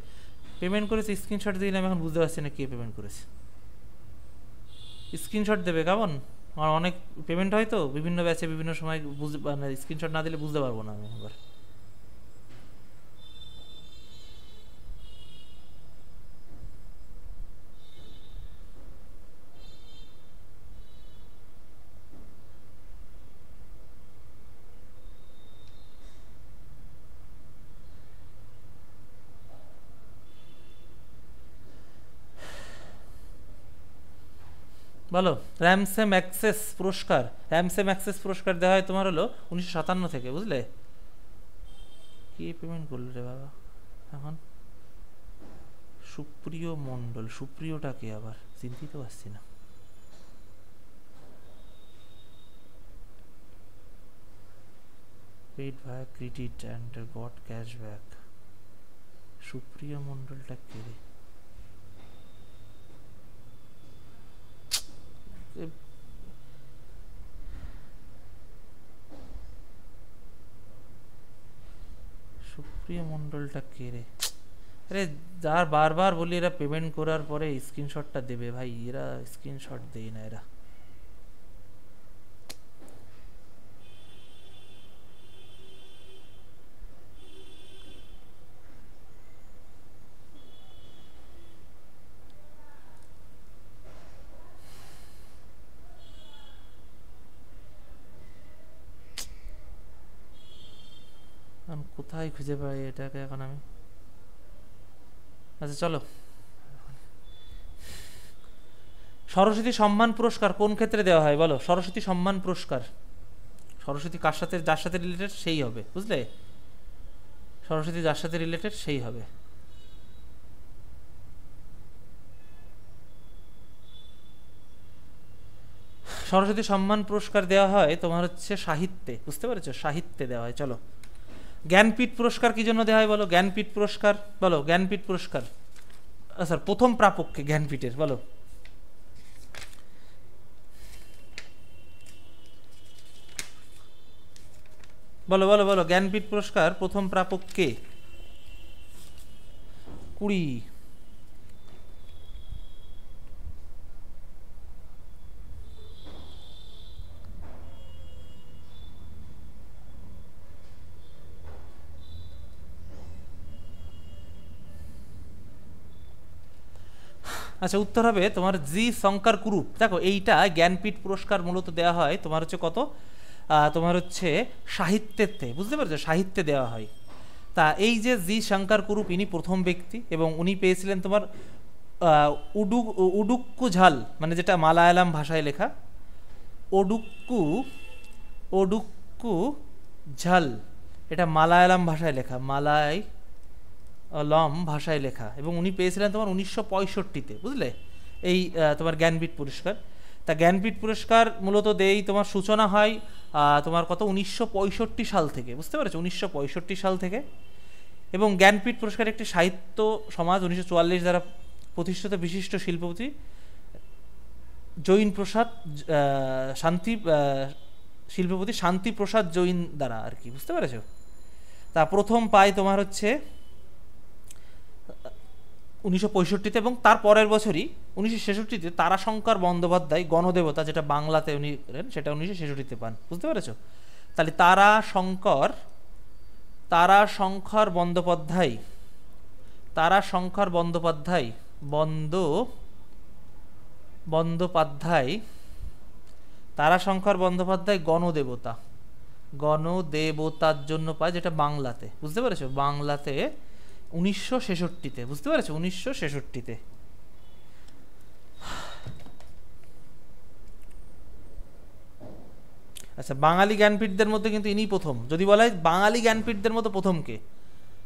পেমেন্ট করেছে স্ক্রিনশট দিলে আমি এখন বুঝতে পারছি না কে পেমেন্ট করেছে। স্ক্রিনশট দেবে কেমন? আর অনেক পেমেন্ট হয় তো বিভিন্ন ব্যাচে বিভিন্ন সময়, বুঝতে মানে স্ক্রিনশট না দিলে বুঝতে পারবো না আমি এবার। বলো। র্যামসে ম্যাক্সেস পুরস্কার, র্যামসে ম্যাক্সেস পুরস্কার দেওয়া হয় তোমার হলো 1957 থেকে, বুঝলে? কি পেমেন্ট করলো রে বাবা এখন? সুপ্রিয় মণ্ডল, সুপ্রিয়টা কে আবার চিন্তিত পারছি না। Paid via credit and got cashback. Supriyo মণ্ডলটা কে রে? সুপ্রিয় মণ্ডলটা কে রে? আরে যার বারবার বলি এরা পেমেন্ট করার পরে স্ক্রিনশটটা দেবে, ভাই এরা স্ক্রিনশট দেয় না এরা। কোথায় খুঁজে পাই এটাকে এখন আমি? আচ্ছা চলো, সরস্বতী সম্মান পুরস্কার কোন ক্ষেত্রে দেওয়া হয় বলো? সরস্বতী সম্মান পুরস্কার, সরস্বতী কার সাথে, যার সাথে রিলেটেড সেই হবে, বুঝলে? সরস্বতী যার সাথে রিলেটেড সেই হবে। সরস্বতী সম্মান পুরস্কার দেওয়া হয় তোমার হচ্ছে সাহিত্যে, বুঝতে পেরেছো? সাহিত্যে দেওয়া হয়। চলো, জ্ঞানপীঠ পুরস্কার কি জন্য দেওয়া হয় বলো? জ্ঞানপীঠ পুরস্কার বলো, জ্ঞানপীঠ পুরস্কার স্যার প্রথম প্রাপককে জ্ঞানপীঠের বলো। বলো বলো বলো, জ্ঞানপীঠ পুরস্কার প্রথম প্রাপক কে? 20। আচ্ছা উত্তর হবে তোমার জি শঙ্কর কুরুপ। দেখো এইটা জ্ঞানপীঠ পুরস্কার মূলত দেওয়া হয় তোমার হচ্ছে কত, তোমার হচ্ছে সাহিত্যেতে, বুঝতে পারছো? সাহিত্যে দেওয়া হয়। তা এই যে জি শঙ্কর কুরুপ ইনি প্রথম ব্যক্তি এবং উনি পেয়েছিলেন তোমার উডুক্কু ঝাল, মানে যেটা মালায়ালাম ভাষায় লেখা ওডুক্কু, ওডুক্কু ঝাল, এটা মালায়ালাম ভাষায় লেখা, মালায়ালম ভাষায় লেখা, এবং উনি পেয়েছিলেন তোমার 1965-তে, বুঝলে? এই তোমার জ্ঞানপীঠ পুরস্কার। তা জ্ঞানপীঠ পুরস্কার মূলত দেই তোমার সূচনা হয় তোমার কত 1965 সাল থেকে, বুঝতে পেরেছো? 1965 সাল থেকে। এবং জ্ঞানপীঠ পুরস্কার একটি সাহিত্য সমাজ 1944 দ্বারা প্রতিষ্ঠিত বিশিষ্ট শিল্পপতি জৈন প্রসাদ শান্তি, শিল্পপতি শান্তি প্রসাদ জৈন দ্বারা আর কি, বুঝতে পেরেছো? তা প্রথম পায় তোমার হচ্ছে 1965-তে, এবং তার পরের বছরই 1966-তে তারাশঙ্কর বন্দ্যোপাধ্যায় গণদেবতা, যেটা বাংলাতে উনি সেটা 1966-তে পান, বুঝতে পেরেছো? তাহলে তারাশঙ্কর বন্দ্যোপাধ্যায়, তারাশঙ্কর বন্দ্যোপাধ্যায় তারাশঙ্কর বন্দ্যোপাধ্যায় গণদেবতা, গণদেবতার জন্য পায়, যেটা বাংলাতে, বুঝতে পেরেছো? বাংলাতে 1966-তে, বুঝতে পেরেছো? 1966-তে। আচ্ছা বাঙালি জ্ঞানপীঠদের মধ্যে কিন্তু ইনি প্রথম। যদি বলা হয় বাঙালি জ্ঞানপীঠদের মধ্যে প্রথম কে,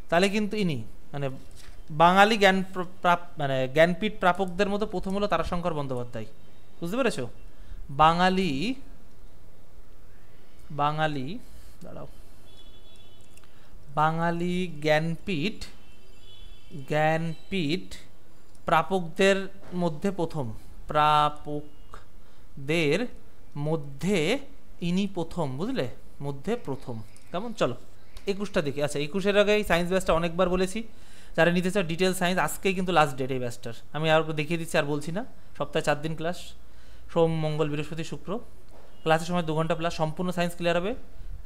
তাহলে কিন্তু ইনি, মানে বাঙালি মানে জ্ঞানপীঠ প্রাপকদের মধ্যে প্রথম হলো তারাশঙ্কর বন্দ্যোপাধ্যায়, বুঝতে পেরেছো? বাঙালি দাঁড়াও, বাঙালি জ্ঞানপীঠ প্রাপকদের মধ্যে প্রথম, প্রাপকদের মধ্যে ইনি প্রথম, বুঝলে, মধ্যে প্রথম। কেমন? চলো 21টা দেখি। আচ্ছা, 21-এর আগে সায়েন্স ব্যাচটা অনেকবার বলেছি, যারা নিতে চাও ডিটেল সায়েন্স, আজকেই কিন্তু লাস্ট ডেট এই ব্যাচটার। আমি আর দেখিয়ে দিচ্ছি, আর বলছি না। সপ্তাহে 4 দিন ক্লাস, সোম মঙ্গল বৃহস্পতি শুক্র। ক্লাসের সময় 2 ঘন্টা প্লাস, সম্পূর্ণ সায়েন্স ক্লিয়ার হবে।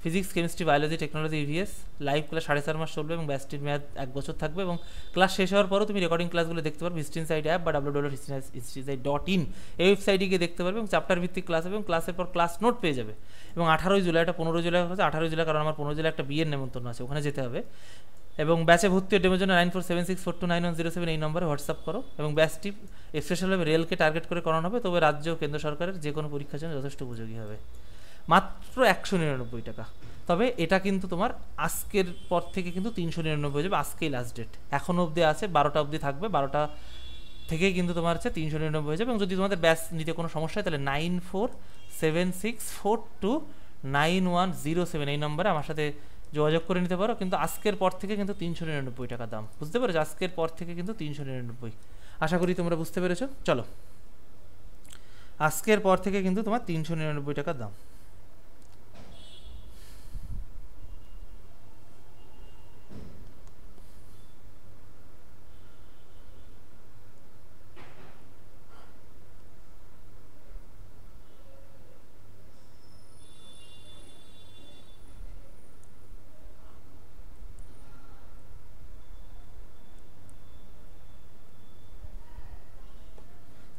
Physics, chemistry, biology, technology, EVS. Live class 4.5 মাস চলবে এবং ব্যাচটির মেয়াদ 1 বছর থাকবে। এবং ক্লাস শেষ হওয়ার পরও তুমি রেকর্ডিং ক্লাসগুলো দেখতে পারবে হিস্ট্রি ইনসাইট অ্যাপ বা www.historyinsight.in এই ওয়েবসাইটে গিয়ে দেখতে পারবে। এবং চ্যাপ্টার ভিত্তিক ক্লাস হবে এবং ক্লাসের পর ক্লাস নোট পেয়ে যাবে। এবং 18 জুলাই, এটা 15 জুলাই হচ্ছে, 18 জুলাই কারণ আমার 15 জুলাই একটা বিয়ের নেমন্তন্ন আছে, ওখানে যেতে হবে। এবং ব্যাচে ভর্তি ডেমোর জন্য 9476429107 এই নম্বরে হোয়াটসঅ্যাপ করো। এবং ব্যাচটি স্পেশালভাবে রেলকে টার্গেট করে করানো হবে, তবে রাজ্য ও কেন্দ্র সরকারের যে কোনো পরীক্ষার জন্য যথেষ্ট উপযোগী হবে। মাত্র 199 টাকা। তবে এটা কিন্তু তোমার আজকের পর থেকে কিন্তু 399 হয়ে যাবে, আজকেই লাস্ট ডেট। এখনও অবধি আছে, 12টা অবধি থাকবে, 12টা থেকেই কিন্তু তোমার হচ্ছে 399 হয়ে যাবে। এবং যদি তোমাদের ব্যাচ নিতে কোনো সমস্যা হয় তাহলে 9476429107 এই নম্বরে আমার সাথে যোগাযোগ করে নিতে পারো। কিন্তু আজকের পর থেকে কিন্তু 399 টাকা দাম, বুঝতে পেরেছো? আজকের পর থেকে কিন্তু 399। আশা করি তোমরা বুঝতে পেরেছো। চলো, আজকের পর থেকে কিন্তু তোমার 399 টাকা দাম।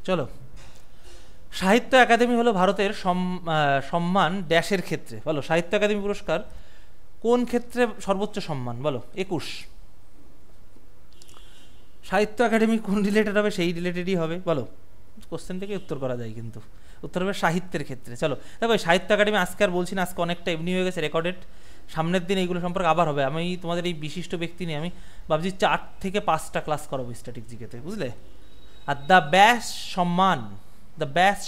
চলো, সাহিত্য একাডেমি হলো ভারতের সম্মান ড্যাশের ক্ষেত্রে। বলো, সাহিত্য একাডেমি পুরস্কার কোন ক্ষেত্রে সর্বোচ্চ সম্মান? বলো। 21। সাহিত্য একাডেমি কোন রিলেটেড হবে? সেই রিলেটেডই হবে। বলো, কোশ্চেন থেকে উত্তর করা যায়, কিন্তু উত্তর হবে সাহিত্যের ক্ষেত্রে। চলো দেখো, সাহিত্য একাডেমি আজকে আর বলছি না, আজকে অনেকটা এমনি হয়ে গেছে রেকর্ডেড। সামনের দিন এইগুলো সম্পর্কে আবার হবে। আমি তোমাদের এই বিশিষ্ট ব্যক্তি নিয়ে আমি ভাবছি 4 থেকে 5টা ক্লাস করাবো স্ট্যাটিক জিকেতে, বুঝলে। আর দ্য ব্যাস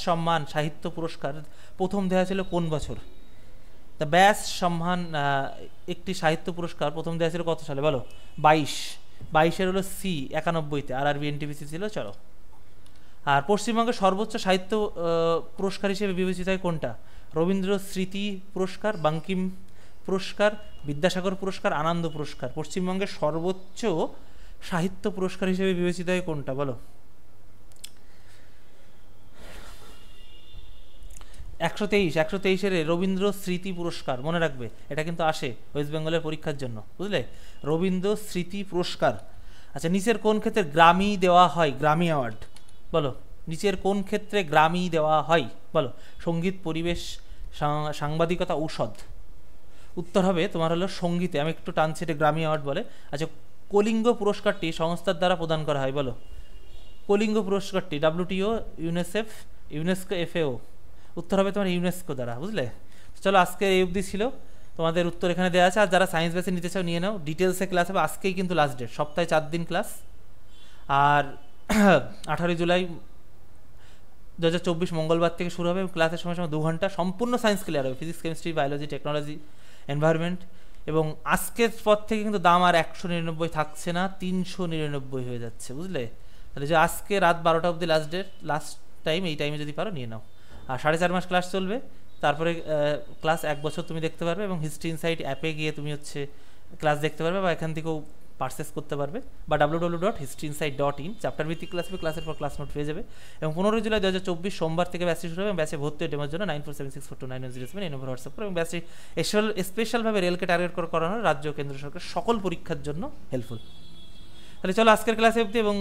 সম্মান সাহিত্য পুরস্কার প্রথম দেওয়া ছিল কোন বছর? দ্য ব্যাস সম্মান একটি সাহিত্য পুরস্কার প্রথম দেওয়া ছিল কত সালে? বলো। 22-এর হলো সি, 91-তে RRB NTPC ছিল। চলো, আর পশ্চিমবঙ্গের সর্বোচ্চ সাহিত্য পুরস্কার হিসেবে বিবেচিত হয় কোনটা? রবীন্দ্র স্মৃতি পুরস্কার, বঙ্কিম পুরস্কার, বিদ্যাসাগর পুরস্কার, আনন্দ পুরস্কার। পশ্চিমবঙ্গের সর্বোচ্চ সাহিত্য পুরস্কার হিসেবে বিবেচিত হয় কোনটা? বলো। 123-এর রবীন্দ্র স্মৃতি পুরস্কার, মনে রাখবে, এটা কিন্তু আসে ওয়েস্ট বেঙ্গলের পরীক্ষার জন্য, বুঝলে। রবীন্দ্র স্মৃতি পুরস্কার। আচ্ছা, নিচের কোন ক্ষেত্রে গ্রামী দেওয়া হয়? গ্রামী অ্যাওয়ার্ড। বলো, নিচের কোন ক্ষেত্রে গ্রামী দেওয়া হয়? বলো। সঙ্গীত, পরিবেশ, সাংবাদিকতা, ঔষধ। উত্তর হবে তোমার হলো সঙ্গীতে। আমি একটু টানছি, এটা গ্রামী অ্যাওয়ার্ড বলে। আচ্ছা, কলিঙ্গ পুরস্কারটি সংস্থার দ্বারা প্রদান করা হয়? বলো। কলিঙ্গ পুরস্কারটি WTO, ইউনেস্কো, FAO। উত্তর হবে তোমার ইউনেস্কো দ্বারা, বুঝলে। চলো, আজকে এই অবধি ছিল, তোমাদের উত্তর এখানে দেওয়া আছে। আর যারা সায়েন্স বেসে নিতে চাও নিয়ে নাও, ডিটেলসে ক্লাস হবে। আজকেই কিন্তু লাস্ট ডেট, সপ্তাহে 4 দিন ক্লাস। আর 18 জুলাই 2024 মঙ্গলবার থেকে শুরু হবে। ক্লাসের সময় 2 ঘন্টা, সম্পূর্ণ সায়েন্স ক্লিয়ার হবে, physics, chemistry, biology, technology, environment. এবং আজকের পর থেকে কিন্তু দাম আর 199 থাকছে না, 399 হয়ে যাচ্ছে, বুঝলে। তাহলে যে আজকে রাত 12টা অবধি লাস্ট ডেট, লাস্ট টাইম, এই টাইমে যদি পারো নিয়ে নাও। আর 4.5 মাস ক্লাস চলবে, তারপরে ক্লাস 1 বছর তুমি দেখতে পারবে। এবং হিস্ট্রি ইনসাইট অ্যাপে গিয়ে তুমি হচ্ছে ক্লাস দেখতে পারবে, বা এখান থেকেও পারচেস করতে পারবে, বা www.historyinsight.in। চ্যাপ্টার ভিত্তিক ক্লাস হবে, ক্লাসের পর ক্লাস নোট পেয়ে যাবে। এবং 15 জুলাই 2024 সোমবার থেকে ব্যাচটি শুরু হবে। এবং ব্যাচে ভর্তি ডেমোর জন্য 9476429107 এই নম্বর হোয়াটসঅ্যাপ করো। এবং ব্যাচটি স্পেশালভাবে রেলকে টার্গেট করে করানো রাজ্য ও কেন্দ্র সরকার সকল পরীক্ষার জন্য হেল্পফুল। তাহলে চলো, আজকের ক্লাসে অবধি। এবং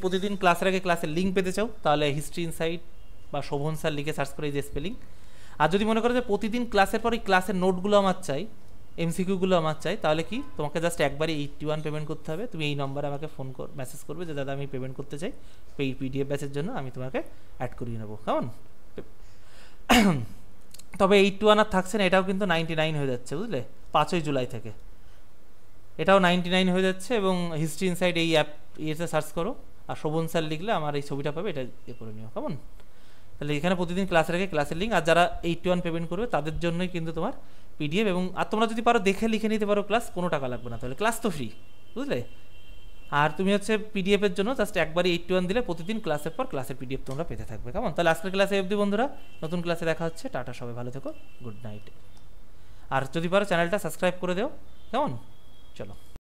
প্রতিদিন ক্লাসের আগে ক্লাসের লিঙ্ক পেতে চাও তাহলে হিস্ট্রি ইনসাইট বা শোভন স্যার লিখে সার্চ করে, এই যে স্পেলিং। আর যদি মনে করো যে প্রতিদিন ক্লাসের পর এই ক্লাসের নোটগুলো আমার চাই, MCQগুলো আমার চাই, তাহলে কি তোমাকে জাস্ট একবারে 81 পেমেন্ট করতে হবে। তুমি এই নম্বরে আমাকে মেসেজ করবে যে দাদা আমি পেমেন্ট করতে চাই PDF ব্যাচের জন্য, আমি তোমাকে অ্যাড করিয়ে নেবো, কেমন। তবে 81 আর থাকছে না, এটাও কিন্তু 99 হয়ে যাচ্ছে, বুঝলে, 5 জুলাই থেকে এটাও 99 হয়ে যাচ্ছে। এবং হিস্ট্রি ইনসাইট এই অ্যাপ ইয়েতে সার্চ করো, আর শোভন স্যার লিখলে আমার এই ছবিটা পাবে, এটা করে নিও, কেমন। তাহলে এখানে প্রতিদিন ক্লাসের আগে ক্লাসের লিঙ্ক। আর যারা 81 পেমেন্ট করবে তাদের জন্যই কিন্তু তোমার PDF। এবং আর তোমরা যদি পারো দেখে লিখে নিতে পারো ক্লাস, কোনো টাকা লাগবে না, তাহলে ক্লাস তো ফ্রি, বুঝলে। আর তুমি হচ্ছে পিডিএফ এর জন্য জাস্ট একবারই 81 দিলে প্রতিদিন ক্লাসের পর ক্লাসের পিডিএফ তোমরা পেতে থাকবে। কেমন? তাহলে আজকের ক্লাসে অবধি বন্ধুরা, নতুন ক্লাসে দেখা হচ্ছে। টাটা, সবাই ভালো থেকো, গুড নাইট। আর যদি পারো চ্যানেলটা সাবস্ক্রাইব করে দেও। কেমন? চলো।